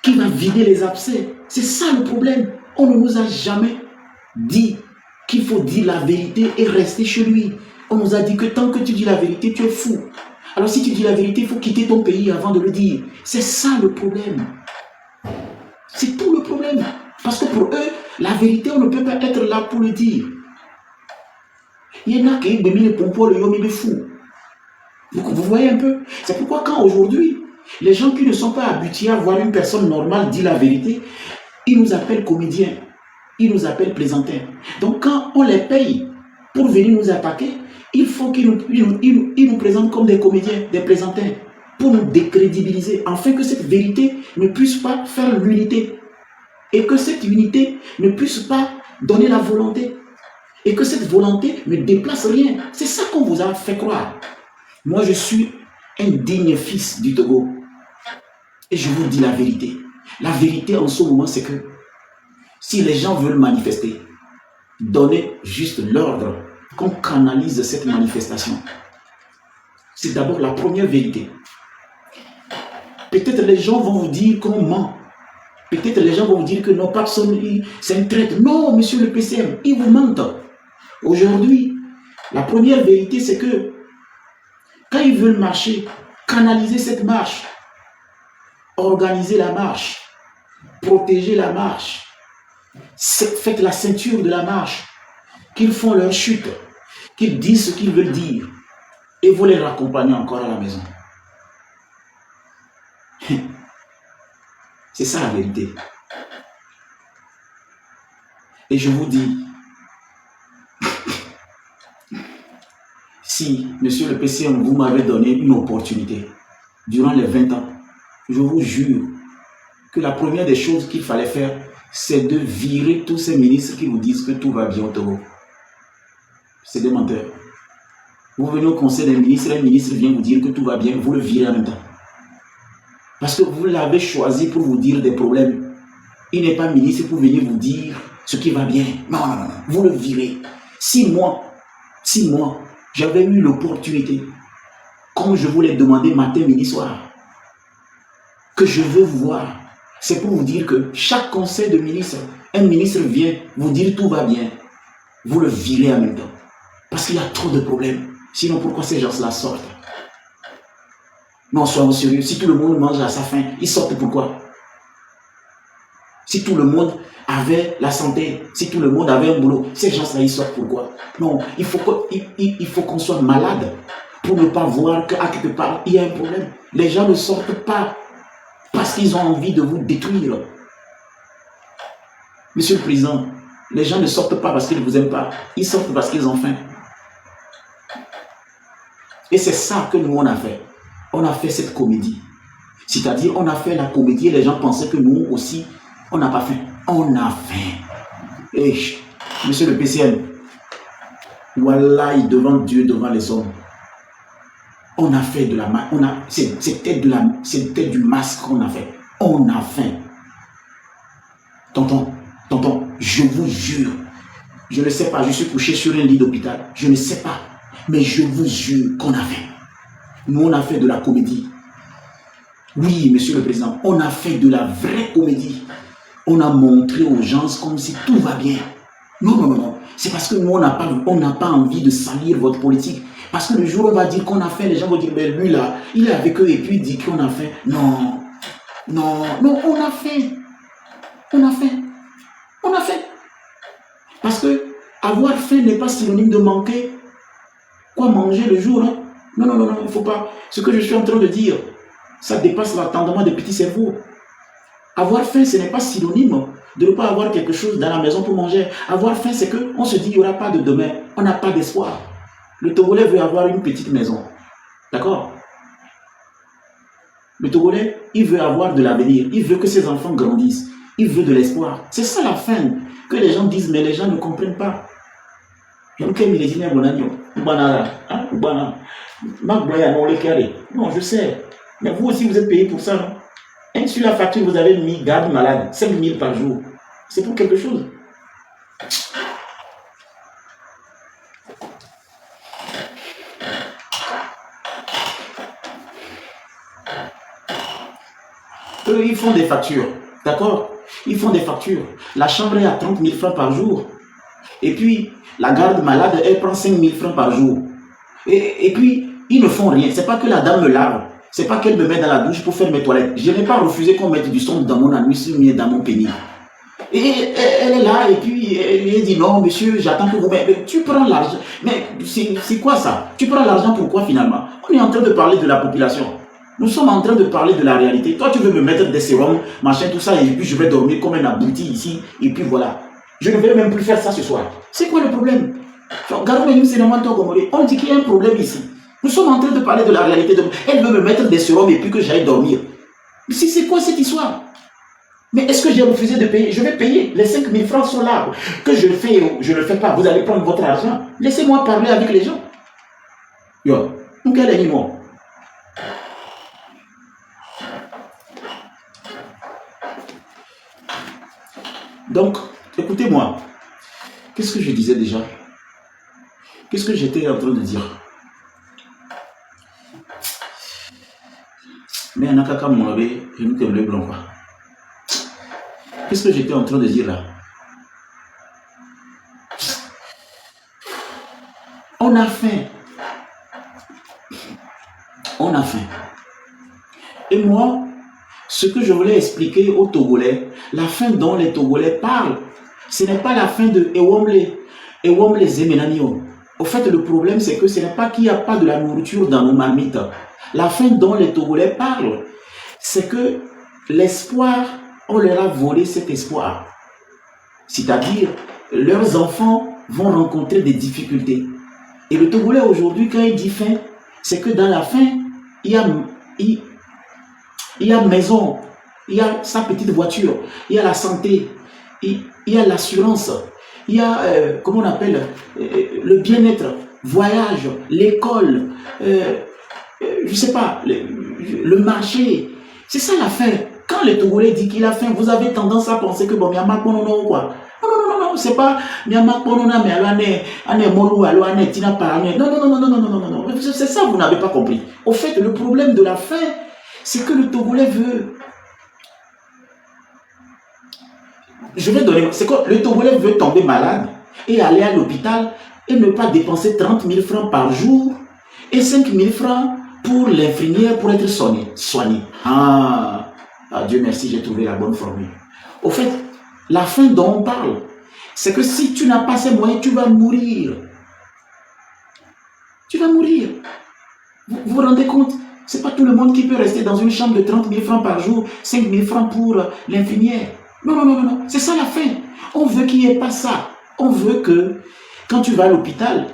qui va vider les abcès. C'est ça le problème. On ne nous a jamais dit qu'il faut dire la vérité et rester chez lui. On nous a dit que tant que tu dis la vérité, tu es fou. Alors si tu dis la vérité, il faut quitter ton pays avant de le dire. C'est ça le problème. C'est tout le problème. Parce que pour eux, la vérité, on ne peut pas être là pour le dire. Il y en a qui ont mis les pompons, le yomi de fou. Vous voyez un peu? C'est pourquoi quand aujourd'hui, les gens qui ne sont pas habitués à voir une personne normale dire la vérité, ils nous appellent comédiens, ils nous appellent plaisantins. Donc quand on les paye pour venir nous attaquer, il faut qu'ils nous présentent comme des comédiens, des plaisantins, pour nous décrédibiliser, afin que cette vérité ne puisse pas faire l'unité. Et que cette unité ne puisse pas donner la volonté. Et que cette volonté ne déplace rien. C'est ça qu'on vous a fait croire. Moi, je suis un digne fils du Togo. Et je vous dis la vérité. La vérité en ce moment, c'est que si les gens veulent manifester, donnez juste l'ordre qu'on canalise cette manifestation. C'est d'abord la première vérité. Peut-être les gens vont vous dire qu'on ment. Peut-être les gens vont vous dire que non, personne, c'est un traître. Non, monsieur le PCM, ils vous mentent. Aujourd'hui, la première vérité, c'est que quand ils veulent marcher, canaliser cette marche, organiser la marche, protéger la marche, faites la ceinture de la marche, qu'ils font leur chute, qu'ils disent ce qu'ils veulent dire, et vous les raccompagnez encore à la maison. C'est ça la vérité. Et je vous dis, si, monsieur le PCM, vous m'avez donné une opportunité durant les 20 ans, je vous jure que la première des choses qu'il fallait faire, c'est de virer tous ces ministres qui vous disent que tout va bien au Togo. C'est des menteurs. Vous venez au conseil des ministres, un ministre vient vous dire que tout va bien, vous le virez en même temps. Parce que vous l'avez choisi pour vous dire des problèmes. Il n'est pas ministre pour venir vous dire ce qui va bien. Non, non, non, vous le virez. 6 mois, j'avais eu l'opportunité, comme je vous l'ai demandé matin, midi, soir, que je veux vous voir. C'est pour vous dire que chaque conseil de ministre, un ministre vient vous dire tout va bien. Vous le virez en même temps. Parce qu'il y a trop de problèmes. Sinon, pourquoi ces gens-là sortent? Non, soyons sérieux. Si tout le monde mange à sa faim, ils sortent pourquoi? Si tout le monde avait la santé, si tout le monde avait un boulot, ces gens-là, ils sortent pourquoi? Non, il faut qu'on soit malade pour ne pas voir qu'à quelque part, il y a un problème. Les gens ne sortent pas parce qu'ils ont envie de vous détruire. Monsieur le Président, les gens ne sortent pas parce qu'ils ne vous aiment pas. Ils sortent parce qu'ils ont faim. Et c'est ça que nous, on a fait. On a fait cette comédie. C'est-à-dire, on a fait la comédie et les gens pensaient que nous aussi, on n'a pas faim. On a faim. Et, monsieur le PCM, Wallahi, devant Dieu, devant les hommes, on a fait de la... C'était du masque qu'on a fait. On a faim. Tonton, je vous jure, je ne sais pas, je suis couché sur un lit d'hôpital, je ne sais pas, mais je vous jure qu'on a faim. Nous, on a fait de la comédie. Oui, monsieur le Président, on a fait de la vraie comédie. On a montré aux gens comme si tout va bien. Non, non, non, non. C'est parce que nous, on n'a pas envie de salir votre politique. Parce que le jour où on va dire qu'on a fait, les gens vont dire, mais lui là, il est avec eux et puis il dit qu'on a fait. Non, non, non, on a fait. On a fait. On a fait. Parce que avoir faim n'est pas synonyme de manquer quoi manger le jour. Hein? Non, non, non, non, il ne faut pas. Ce que je suis en train de dire, ça dépasse l'entendement des petits cerveaux. Avoir faim, ce n'est pas synonyme de ne pas avoir quelque chose dans la maison pour manger. Avoir faim, c'est qu'on se dit qu'il n'y aura pas de demain. On n'a pas d'espoir. Le Togolais veut avoir une petite maison. D'accord? Le Togolais, il veut avoir de l'avenir. Il veut que ses enfants grandissent. Il veut de l'espoir. C'est ça la faim que les gens disent, mais les gens ne comprennent pas. Non, je sais. Mais vous aussi, vous êtes payé pour ça, non? Et sur la facture, vous avez mis garde malade, 5 000 par jour. C'est pour quelque chose. eux, ils font des factures. D'accord? Ils font des factures. La chambre est à 30 000 francs par jour. Et puis, la garde malade, elle prend 5 000 francs par jour. Et puis, ils ne font rien. C'est pas que la dame me lave. C'est pas qu'elle me met dans la douche pour faire mes toilettes. Je n'ai pas refusé qu'on mette du son dans mon anus ou dans mon pénis. Et elle est là, et puis elle dit non, monsieur, j'attends que vous mettez. Tu prends l'argent. Mais c'est quoi ça? Tu prends l'argent pourquoi finalement? On est en train de parler de la population. Nous sommes en train de parler de la réalité. Toi, tu veux me mettre des sérums, machin, tout ça, et puis je vais dormir comme un abruti ici, et puis voilà. Je ne vais même plus faire ça ce soir. C'est quoi le problème? On dit qu'il y a un problème ici. Nous sommes en train de parler de la réalité. Elle veut me mettre des sérums et puis que j'aille dormir. C'est quoi cette histoire? Mais est-ce que j'ai refusé de payer? Je vais payer. Les 5 000 francs sont là. Que je le fais ou je ne le fais pas, vous allez prendre votre argent. Laissez-moi parler avec les gens. Yo, quel animal? Donc, écoutez-moi. Qu'est-ce que je disais déjà? Qu'est-ce que j'étais en train de dire? Mais en akaka moabe, je ne t'aime le blanc pas. Qu'est-ce que j'étais en train de dire là? On a faim. On a faim. Et moi, ce que je voulais expliquer aux Togolais, la faim dont les Togolais parlent, ce n'est pas la faim de Ewomle Zemenanio. Au fait, le problème, c'est que ce n'est pas qu'il n'y a pas de la nourriture dans nos marmites. La faim dont les Togolais parlent, c'est que l'espoir, on leur a volé cet espoir. C'est-à-dire, leurs enfants vont rencontrer des difficultés. Et le Togolais aujourd'hui, quand il dit faim, c'est que dans la faim, il y a maison, il y a sa petite voiture, il y a la santé, il y a l'assurance, il y a, comment on appelle, le bien-être, voyage, l'école, je ne sais pas, le marché. C'est ça la faim. Quand le Togolais dit qu'il a faim, vous avez tendance à penser que bon, il y a ma ou quoi. Non, c'est pas Myanmar Ponona, mais Ane Molu, Ane Tina Parane. Non. C'est ça, vous n'avez pas compris. Au fait, le problème de la faim, c'est que le Togolais veut. Je vais donner. C'est que le Togolais veut tomber malade et aller à l'hôpital et ne pas dépenser 30 000 francs par jour et 5 000 francs pour l'infirmière pour être soigné. Ah, Dieu merci, j'ai trouvé la bonne formule. Au fait, la faim dont on parle, c'est que si tu n'as pas ces moyens, tu vas mourir. Tu vas mourir. Vous vous rendez compte? Ce n'est pas tout le monde qui peut rester dans une chambre de 30 000 francs par jour, 5 000 francs pour l'infirmière. Non. C'est ça la faim. On veut qu'il n'y ait pas ça. On veut que, quand tu vas à l'hôpital,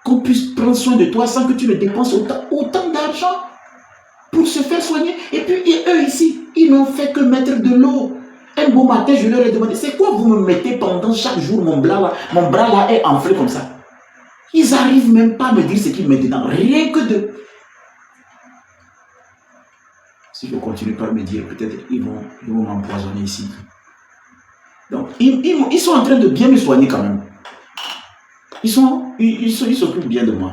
qu'on puisse prendre soin de toi sans que tu ne dépenses autant d'argent pour se faire soigner. Et puis, eux ici, ils n'ont fait que mettre de l'eau. Un beau matin, je leur ai demandé, c'est quoi vous me mettez pendant chaque jour mon bras là est enflé comme ça? Ils n'arrivent même pas à me dire ce qu'ils mettent dedans. Rien que de... Si je continue par me dire, peut-être ils vont m'empoisonner ici. Donc, ils sont en train de bien me soigner quand même. Ils s'occupent bien de moi.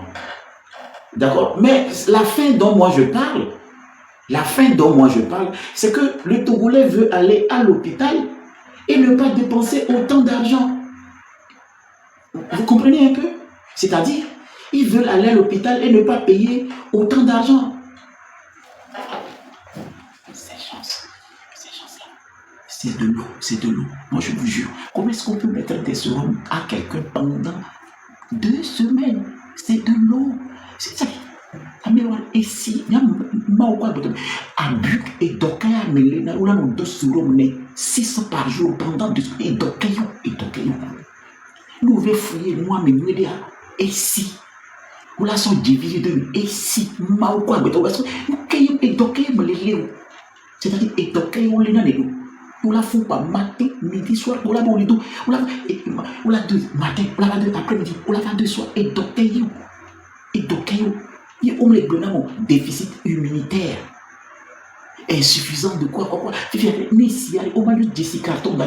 D'accord? Mais la faim dont moi je parle, c'est que le Togolais veut aller à l'hôpital et ne pas dépenser autant d'argent. Vous comprenez un peu? C'est-à-dire, ils veulent aller à l'hôpital et ne pas payer autant d'argent. Ces gens-là, c'est de l'eau. Moi, je vous jure. Comment est-ce qu'on peut mettre des sérums à quelqu'un pendant 2 semaines? C'est de l'eau. C'est ça. Et si, il y a Abuk et Dokaya Melena, ou là, nous 2 sérums, 600 par jour pendant 2 semaines. Et Dokaya. Nous devons fouiller, moi, mais nous, et si. Ou là, sont divisés de et si. C'est-à-dire, et Dokaya, on l'a dit. On la fout pas matin, midi, soir, on la bon lido, on la 2 matin, on la 2 après-midi, on la 2 soir, et Dokaya. Il y a un déficit immunitaire insuffisant de quoi. Mais si il y a un carton,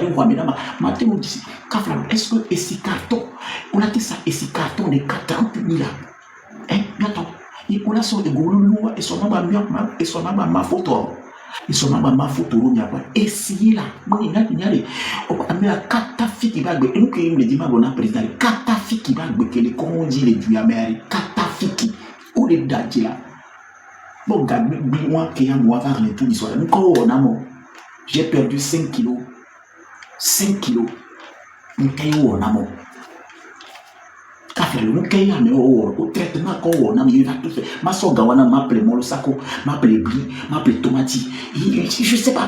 est-ce que ce carton, on a dit ça, et ce carton de 40 000 hein, attends, on a son de goulou et son maman et son maman ma photo. Ils sont là, ma photo, il n'y a pas. Essayez là. Il y a mais à Katafi qui va gagner. Nous qui me dit, ma bonne président, Katafi qui va gagner. Comment on dit les Duyameri? Katafi qui. Où les dates là? Bon, gagner, moi qui a moi faire les tout l'histoire. Nous, quand on a mon. J'ai perdu 5 kilos. 5 kilos. Nous, quand on a mon. Nous, quand on a mon traitement, quand on a il va tout faire. Ma soeur Gawana m'appelle Molo Sako, m'appelle Bli, m'appelle Tomati. Je sais pas,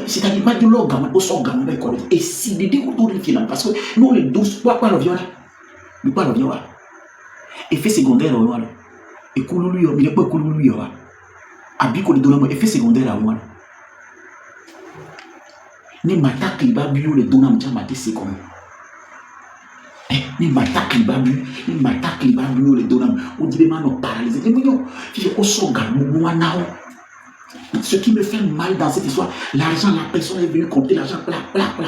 c'est-à-dire, ma de l'or Gawana, au sort Gawana, et si les découvres de film, parce que nous, les 12, quoi le viola? Mais quoi le viola? Effet secondaire, voilà. Et Kouloulou, il n'est pas Kouloulou, Abiko de Donamo, effet secondaire à moi. Ni m'attaque les babus, les Donam, Djamate, c'est comme. Ni m'attaque les babus, les Donam, on dit les mains paralysées. Mais non, au soga, ce qui me fait mal dans cette histoire, l'argent, la personne est venue compter l'argent,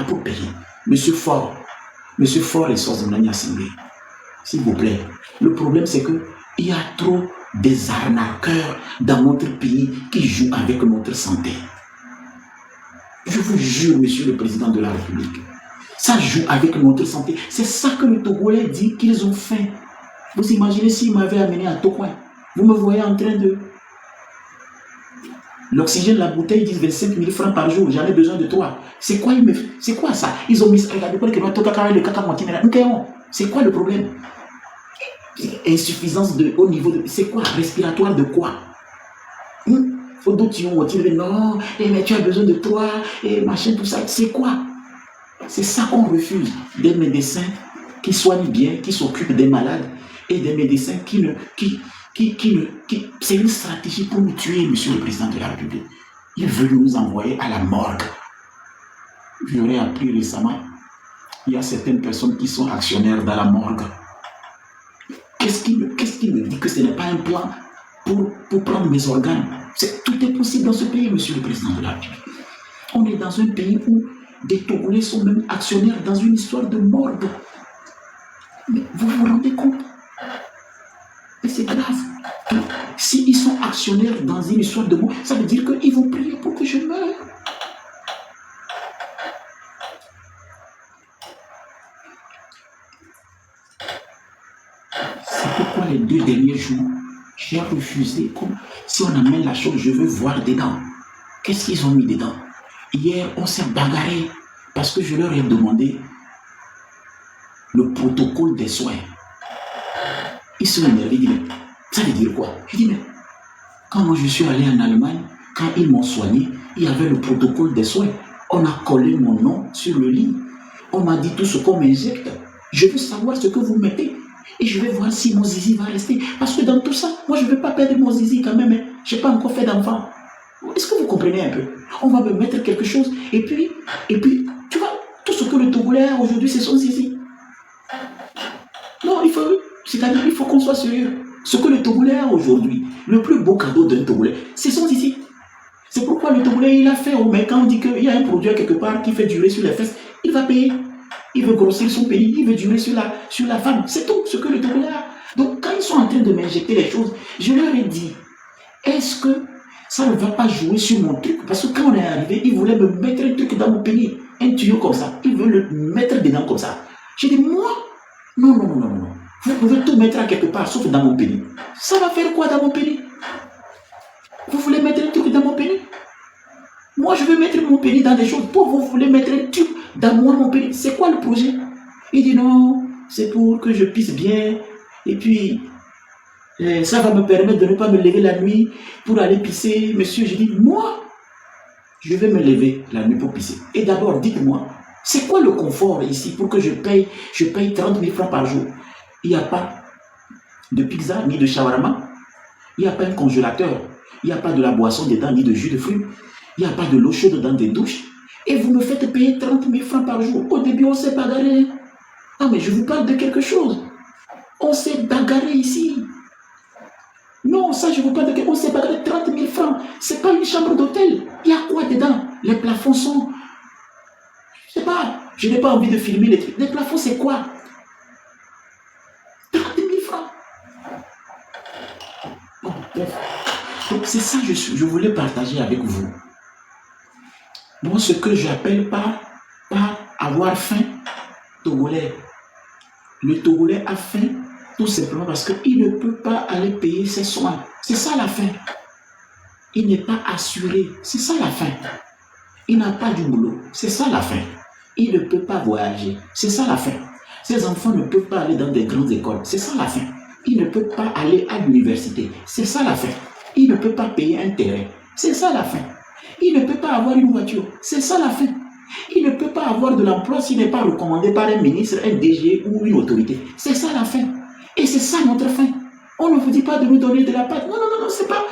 pour payer. Monsieur Fort est sorti de l'année assemblée. S'il vous plaît. Le problème, c'est que il y a trop des arnaqueurs dans notre pays qui jouent avec notre santé. Je vous jure, monsieur le président de la République, ça joue avec notre santé. C'est ça que le Togolais dit qu'ils ont fait. Vous imaginez s'ils m'avaient amené à Tokoin. Vous me voyez en train de... L'oxygène, la bouteille, ils disent 25 000 francs par jour. J'en ai besoin de toi. C'est quoi ça? Ils ont mis... Regardez quoi, c'est quoi le problème? Insuffisance au niveau de... C'est quoi? Respiratoire de quoi? Faut d'autres qui ont dit non, mais tu as besoin de toi, et machin, tout ça. C'est quoi? C'est ça qu'on refuse. Des médecins qui soignent bien, qui s'occupent des malades, et des médecins c'est une stratégie pour nous tuer, monsieur le président de la République. Il veut nous envoyer à la morgue. J'aurais appris récemment, il y a certaines personnes qui sont actionnaires dans la morgue. Qu'est-ce qui me dit que ce n'est pas un plan pour prendre mes organes? Tout est possible dans ce pays, monsieur le président de la République. On est dans un pays où des Togolais sont même actionnaires dans une histoire de morgue. Mais vous vous rendez compte? Et c'est grave. S'ils sont actionnaires dans une histoire de morgue, ça veut dire qu'ils vont prier pour que je meure. C'est pourquoi les 2 derniers jours, j'ai refusé. Si on amène la chose, je veux voir dedans. Qu'est-ce qu'ils ont mis dedans? Hier, on s'est bagarré parce que je leur ai demandé le protocole des soins. Ils sont énervés, ils disent, mais ça veut dire quoi? Je dis, mais quand moi je suis allé en Allemagne, quand ils m'ont soigné, il y avait le protocole des soins. On a collé mon nom sur le lit. On m'a dit tout ce qu'on m'injecte. Je veux savoir ce que vous mettez. Et je vais voir si mon zizi va rester. Parce que dans tout ça, moi je ne veux pas perdre mon zizi quand même. Je n'ai pas encore fait d'enfant. Est-ce que vous comprenez un peu? On va me mettre quelque chose. Et puis, tu vois, tout ce que le Togolais a aujourd'hui, c'est son zizi. Non, il faut qu'on soit sérieux. Ce que le Togolais a aujourd'hui, le plus beau cadeau d'un Togolais, c'est son zizi. C'est pourquoi le Togolais, il a fait au mec, quand on dit qu'il y a un produit quelque part qui fait durer sur les fesses, il va payer. Il veut grossir son pays, il veut durer sur la femme. C'est tout ce que le Togolais a. Donc, quand ils sont en train de m'injecter les choses, je leur ai dit, est-ce que ça ne va pas jouer sur mon truc? Parce que quand on est arrivé, ils voulaient me mettre un truc dans mon pénis, un tuyau comme ça. Ils veulent le mettre dedans comme ça. J'ai dit, moi, non. Vous pouvez tout mettre à quelque part, sauf dans mon pénis. Ça va faire quoi dans mon pénis? Vous voulez mettre un truc dans mon pénis? Moi, je veux mettre mon pénis dans des choses. Pour vous voulez mettre un truc dans mon pénis. C'est quoi le projet? Il dit non, c'est pour que je pisse bien. Et puis, ça va me permettre de ne pas me lever la nuit pour aller pisser. Monsieur, je dis, moi, je vais me lever la nuit pour pisser. Et d'abord, dites-moi, c'est quoi le confort ici pour que je paye 30 000 francs par jour? Il n'y a pas de pizza ni de shawarma. Il n'y a pas un congélateur. Il n'y a pas de la boisson dedans ni de jus de fruits. Il n'y a pas de l'eau chaude dans des douches. Et vous me faites payer 30 000 francs par jour. Au début, on s'est bagarré. Ah, mais je vous parle de quelque chose. On s'est bagarré ici. Non, ça, je vous parle de quelque chose. On s'est bagarré 30 000 francs. Ce n'est pas une chambre d'hôtel. Il y a quoi dedans? Les plafonds sont... Je ne sais pas. Je n'ai pas envie de filmer les trucs. Les plafonds, c'est quoi? 30 000 francs. Bon, bref. Donc, c'est ça que je voulais partager avec vous. Moi, ce que j'appelle pas avoir faim, Togolais. Le Togolais a faim tout simplement parce qu'il ne peut pas aller payer ses soins. C'est ça la faim. Il n'est pas assuré. C'est ça la faim. Il n'a pas du boulot. C'est ça la faim. Il ne peut pas voyager. C'est ça la faim. Ses enfants ne peuvent pas aller dans des grandes écoles. C'est ça la faim. Il ne peut pas aller à l'université. C'est ça la faim. Il ne peut pas payer un terrain. C'est ça la faim. Il ne peut pas avoir une voiture. C'est ça la faim. Il ne peut pas avoir de l'emploi s'il n'est pas recommandé par un ministre, un DG ou une autorité. C'est ça la faim. Et c'est ça notre faim. On ne vous dit pas de nous donner de la pâte. Non, non, non, non, c'est pas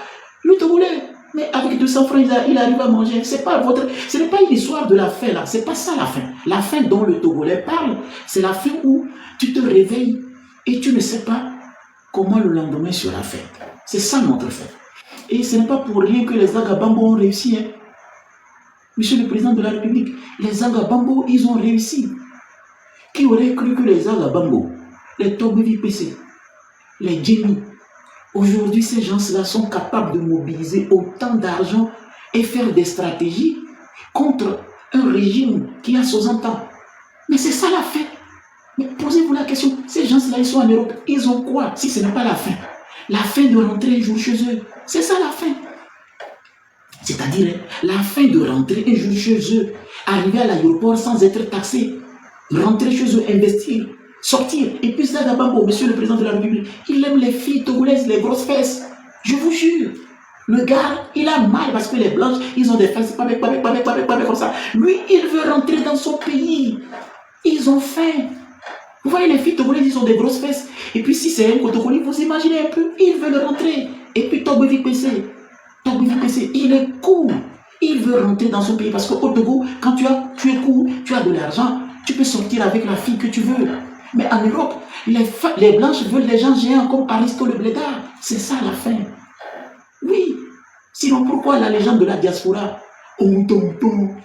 le Togolais. Mais avec 200 francs, il arrive à manger. Ce n'est pas une histoire de la faim là. C'est pas ça la faim. La faim dont le Togolais parle, c'est la faim où tu te réveilles et tu ne sais pas comment le lendemain sera fait. C'est ça notre faim. Et ce n'est pas pour rien que les Agabambo ont réussi. Hein. Monsieur le Président de la République, les Agabambo, ils ont réussi. Qui aurait cru que les Agabambo, les Togovi PC, les Djemi, aujourd'hui ces gens-là sont capables de mobiliser autant d'argent et faire des stratégies contre un régime qui a 60 ans. Mais c'est ça la faim. Mais posez-vous la question, ces gens-là, ils sont en Europe, ils ont quoi si ce n'est pas la faim? La faim de rentrer un jour chez eux. C'est ça la faim. C'est-à-dire la faim de rentrer un jour chez eux, arriver à l'aéroport sans être taxé, rentrer chez eux, investir, sortir. Et puis Zagabambo, monsieur le président de la République, il aime les filles togolaises, les grosses fesses. Je vous jure. Le gars, il a mal parce que les blanches, ils ont des fesses, pas comme ça. Lui, il veut rentrer dans son pays. Ils ont faim. Vous voyez les filles togolaises, ils ont des grosses fesses. Et puis si c'est un Kotokoli, vous imaginez un peu, ils veulent rentrer. Et puis Togovi PC, il est cool. Il veut rentrer dans son pays parce qu'au Togo, quand tu es cool, tu as de l'argent, tu peux sortir avec la fille que tu veux. Mais en Europe, les blanches veulent les gens géants comme Aristo le Blédard. C'est ça la fin. Oui. Sinon, pourquoi la légende de la diaspora? Oh tonton,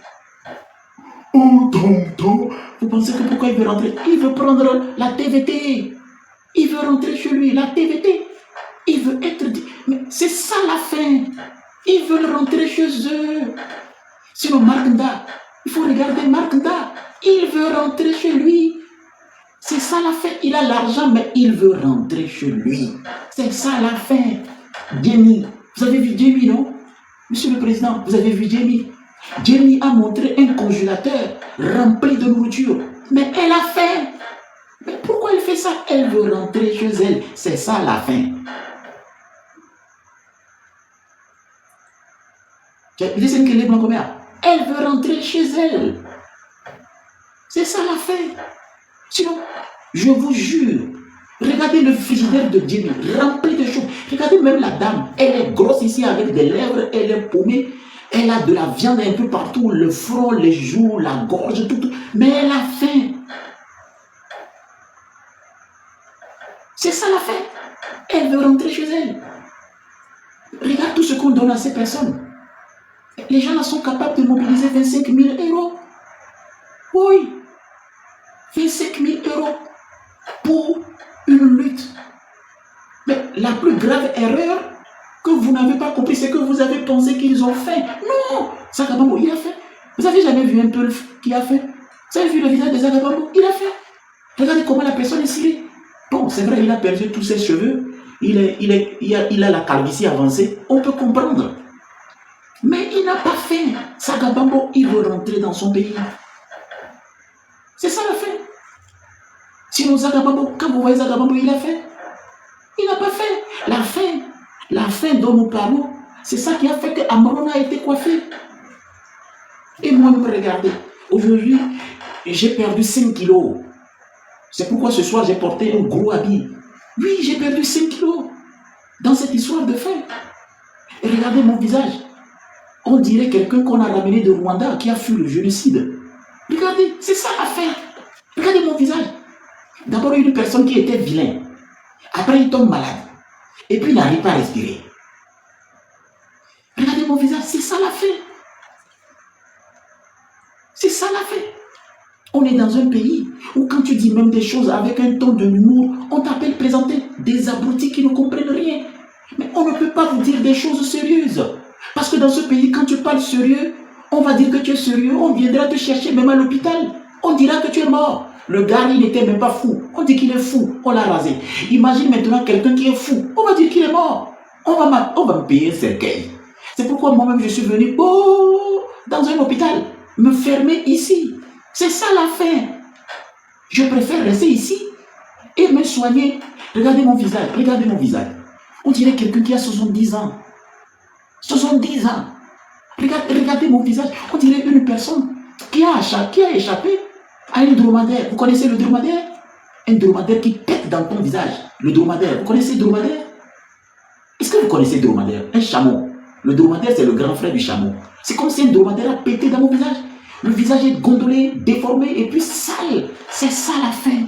oh tonton. Vous pensez que pourquoi il veut rentrer? Il veut prendre la TVT. Il veut rentrer chez lui, la TVT. Il veut être... Mais c'est ça la fin. Ils veulent rentrer chez eux. Sinon, Markanda, il faut regarder Markanda. Il veut rentrer chez lui. C'est ça la fin. Il a l'argent, mais il veut rentrer chez lui. C'est ça la fin. Djemi. Vous avez vu Djemi, non? Monsieur le Président, vous avez vu Djemi? Djemi a montré un congélateur rempli de nourriture. Mais elle a faim. Mais pourquoi elle fait ça? Elle veut rentrer chez elle. C'est ça la fin. Elle veut rentrer chez elle. C'est ça la fin. Sinon, je vous jure, regardez le frigidaire de Djemi, rempli de choses. Regardez même la dame, elle est grosse ici avec des lèvres, elle est paumée. Elle a de la viande un peu partout, le front, les joues, la gorge, tout. Mais elle a faim. C'est ça la fin. Elle veut rentrer chez elle. Regarde tout ce qu'on donne à ces personnes. Les gens là sont capables de mobiliser 25 000 euros. Oui. 25 000 euros pour une lutte. Mais la plus grave erreur que vous n'avez pas compris, c'est que vous avez pensé qu'ils ont faim. Non. Zagabambo, il a faim. Vous avez jamais vu un peu qui a faim? Vous avez vu le visage de Zagabambo? Il a faim. Regardez comment la personne est scellée. Bon, c'est vrai, il a perdu tous ses cheveux. Il a la calvitie avancée. On peut comprendre. Mais il n'a pas faim. Zagabambo, il veut rentrer dans son pays. C'est ça la faim. Sinon, Zagabambo, quand vous voyez Zagabambo, il a faim. Il n'a pas faim. La faim dont nous parlons, c'est ça qui a fait que Amron a été coiffé. Et moi, vous me regardez. Aujourd'hui, j'ai perdu 5 kilos. C'est pourquoi ce soir, j'ai porté un gros habit. Oui, j'ai perdu 5 kilos dans cette histoire de faim. Et regardez mon visage. On dirait quelqu'un qu'on a ramené de Rwanda qui a fui le génocide. Regardez, c'est ça la faim. Regardez mon visage. D'abord, il y a une personne qui était vilain. Après, il tombe malade. Et puis, il n'arrive pas à respirer. Regardez mon visage, c'est ça la faim. C'est ça la faim. On est dans un pays où quand tu dis même des choses avec un ton de humour, on t'appelle présenter des abrutis qui ne comprennent rien. Mais on ne peut pas vous dire des choses sérieuses. Parce que dans ce pays, quand tu parles sérieux, On va dire que tu es sérieux, on viendra te chercher même à l'hôpital. On dira que tu es mort. Le gars, il n'était même pas fou. On dit qu'il est fou, on l'a rasé. Imagine maintenant quelqu'un qui est fou. On va dire qu'il est mort. On va me payer un cercueil. C'est pourquoi moi-même je suis venu dans un hôpital, me fermer ici. C'est ça la fin. Je préfère rester ici et me soigner. Regardez mon visage, regardez mon visage. On dirait quelqu'un qui a 70 ans. 70 ans. Regardez mon visage. On dirait une personne qui a échappé à un dromadaire. Vous connaissez le dromadaire? Un dromadaire qui pète dans ton visage. Le dromadaire. Vous connaissez le dromadaire? Est-ce que vous connaissez le dromadaire? Un chameau. Le dromadaire, c'est le grand frère du chameau. C'est comme si un dromadaire a pété dans mon visage. Le visage est gondolé, déformé et puis sale. C'est ça la fin.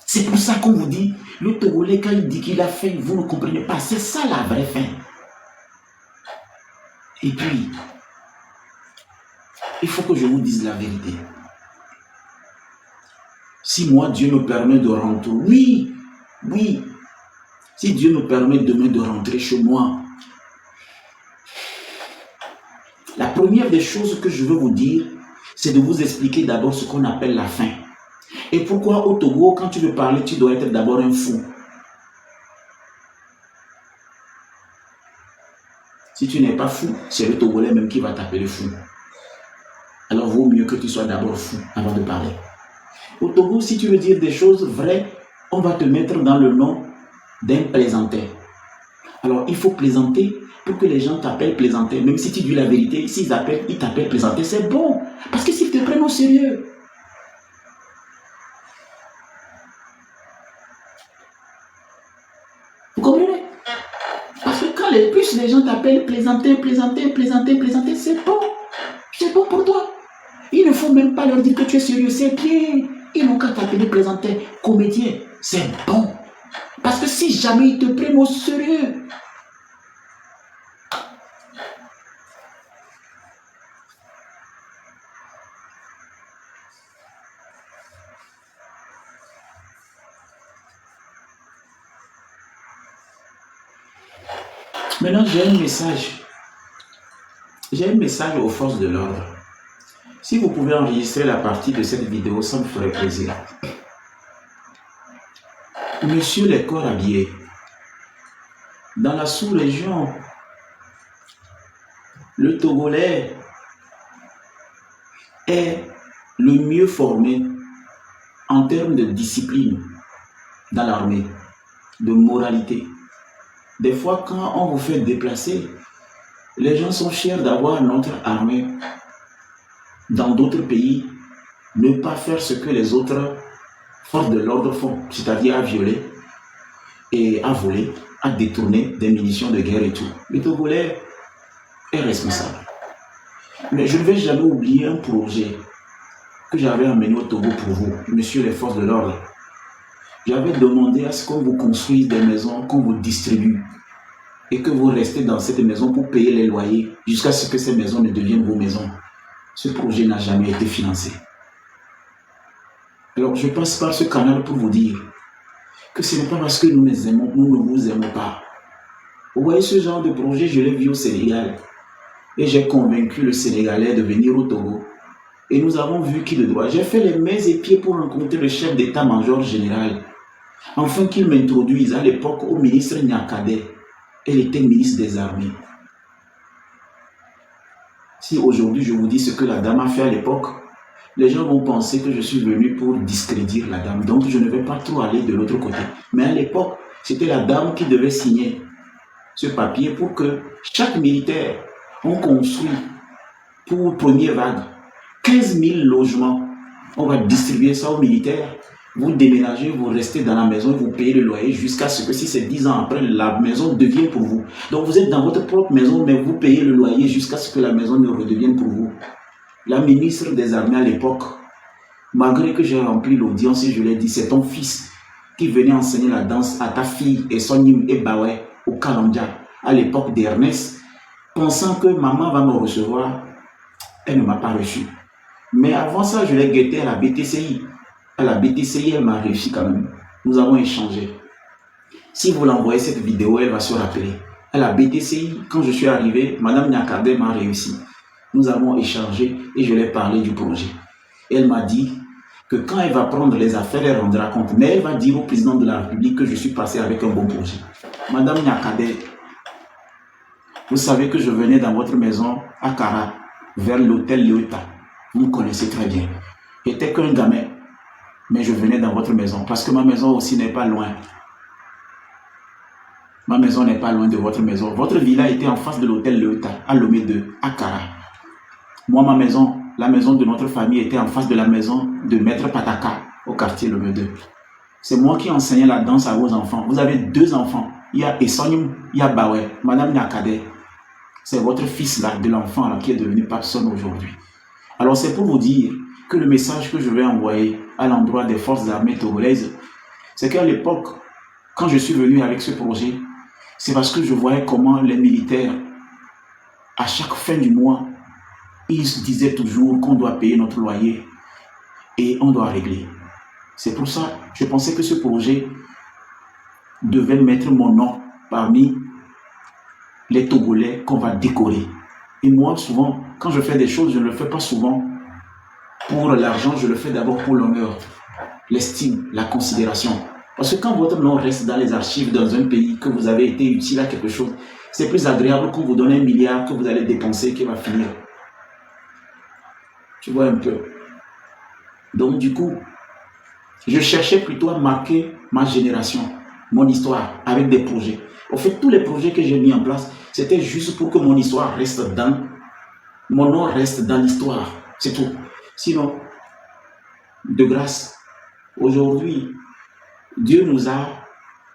C'est pour ça qu'on vous dit, le Togolais, quand il dit qu'il a faim, vous ne comprenez pas. C'est ça la vraie faim. Et puis, il faut que je vous dise la vérité. Si moi, Dieu me permet de rentrer, oui, si Dieu me permet demain de rentrer chez moi, la première des choses que je veux vous dire, c'est de vous expliquer d'abord ce qu'on appelle la faim. Et pourquoi au Togo, quand tu veux parler, tu dois être d'abord un fou. Si tu n'es pas fou, c'est le Togolais même qui va t'appeler fou. Alors vaut mieux que tu sois d'abord fou avant de parler. Au Togo, si tu veux dire des choses vraies, on va te mettre dans le nom d'un plaisanteur. Alors il faut plaisanter pour que les gens t'appellent plaisanter. Même si tu dis la vérité, s'ils t'appellent plaisanter, c'est bon. Parce que s'ils te prennent au sérieux. Vous comprenez? Parce que quand plus les gens t'appellent plaisanter, c'est bon. C'est bon pour toi. Il ne faut même pas leur dire que tu es sérieux, c'est bien. Ils n'ont qu'à t'appeler plaisanter, comédien. C'est bon. Parce que si jamais ils te prennent au sérieux, maintenant, j'ai un message. J'ai un message aux forces de l'ordre. Si vous pouvez enregistrer la partie de cette vidéo, ça me ferait plaisir. Monsieur les corps habillés, dans la sous-région, le Togolais est le mieux formé en termes de discipline dans l'armée, de moralité. Des fois, quand on vous fait déplacer, les gens sont fiers d'avoir notre armée. Dans d'autres pays, ne pas faire ce que les autres forces de l'ordre font, c'est-à-dire à violer et à voler, à détourner des munitions de guerre et tout. Le Togolais est responsable. Mais je ne vais jamais oublier un projet que j'avais amené au Togo pour vous, messieurs les forces de l'ordre. J'avais demandé à ce qu'on vous construise des maisons, qu'on vous distribue et que vous restez dans cette maison pour payer les loyers jusqu'à ce que ces maisons ne deviennent vos maisons. Ce projet n'a jamais été financé. Alors je passe par ce canal pour vous dire que ce n'est pas parce que nous ne vous aimons pas. Vous voyez ce genre de projet, je l'ai vu au Sénégal. Et j'ai convaincu le Sénégalais de venir au Togo. Et nous avons vu qui le doit. J'ai fait les mains et pieds pour rencontrer le chef d'état-major général. Afin qu'il m'introduise à l'époque au ministre Nyakadé. Elle était ministre des armées. Si aujourd'hui je vous dis ce que la dame a fait à l'époque, les gens vont penser que je suis venu pour discréditer la dame. Donc je ne vais pas trop aller de l'autre côté. Mais à l'époque, c'était la dame qui devait signer ce papier pour que chaque militaire, on construit pour première vague 15 000 logements. On va distribuer ça aux militaires. Vous déménagez, vous restez dans la maison, vous payez le loyer jusqu'à ce que si c'est 10 ans après, la maison devienne pour vous. Donc vous êtes dans votre propre maison, mais vous payez le loyer jusqu'à ce que la maison ne redevienne pour vous. La ministre des Armées à l'époque, malgré que j'ai rempli l'audience et je l'ai dit, c'est ton fils qui venait enseigner la danse à ta fille et Sonim et Bawe au Kalondia à l'époque d'Ernest, pensant que maman va me recevoir, elle ne m'a pas reçu. Mais avant ça, je l'ai guetté à la BTCI. À la BTCI, elle m'a réussi quand même. Nous avons échangé. Si vous l'envoyez cette vidéo, elle va se rappeler. à la BTCI, quand je suis arrivé, Madame Nyakade m'a réussi. Nous avons échangé et je lui ai parlé du projet. Elle m'a dit que quand elle va prendre les affaires, elle rendra compte. Mais elle va dire au président de la République que je suis passé avec un bon projet. Madame Nyakade, vous savez que je venais dans votre maison à Kara, vers l'hôtel Léota. Vous me connaissez très bien. J'étais qu'un gamin, mais je venais dans votre maison parce que ma maison aussi n'est pas loin. Ma maison n'est pas loin de votre maison. Votre villa était en face de l'hôtel Léota, à Lomé 2, à Kara. Moi, ma maison, la maison de notre famille était en face de la maison de Maître Pataka, au quartier Lomé 2. C'est moi qui enseignais la danse à vos enfants. Vous avez 2 enfants. Il y a Essonyum, il y a Bawe, Madame Nyakade. C'est votre fils là, de l'enfant là, qui est devenu Papson aujourd'hui. Alors c'est pour vous dire que le message que je vais envoyer à l'endroit des forces armées togolaises, c'est qu'à l'époque, quand je suis venu avec ce projet, c'est parce que je voyais comment les militaires, à chaque fin du mois, ils se disaient toujours qu'on doit payer notre loyer et on doit régler. C'est pour ça que je pensais que ce projet devait mettre mon nom parmi les Togolais qu'on va décorer. Et moi, souvent, quand je fais des choses, je ne le fais pas souvent pour l'argent, je le fais d'abord pour l'honneur, l'estime, la considération. Parce que quand votre nom reste dans les archives dans un pays, que vous avez été utile à quelque chose, c'est plus agréable qu'on vous donne 1 milliard que vous allez dépenser qui va finir. Tu vois un peu. Donc du coup, je cherchais plutôt à marquer ma génération, mon histoire, avec des projets. En fait, tous les projets que j'ai mis en place, c'était juste pour que mon histoire reste dans, mon nom reste dans l'histoire. C'est tout. Sinon, de grâce, aujourd'hui, Dieu nous a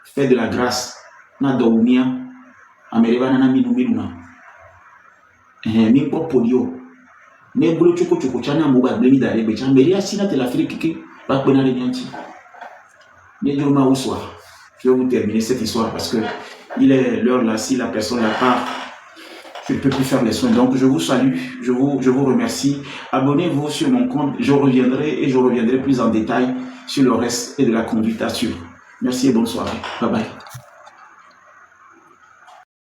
fait de la grâce. Na daumia, amereva na minumina. Mi po polio. Ne bulu chuko chuko chana muba blemi dare becha. Meria sina te l'Afrique qui va pena les nianti. Ne joma au soir. Je vais vous terminer cette histoire parce que il est l'heure là, si la personne la part, je ne peux plus faire les soins. Donc je vous salue, je vous remercie. Abonnez-vous sur mon compte, je reviendrai plus en détail sur le reste et de la conduite à suivre. Merci et bonne soirée. Bye bye.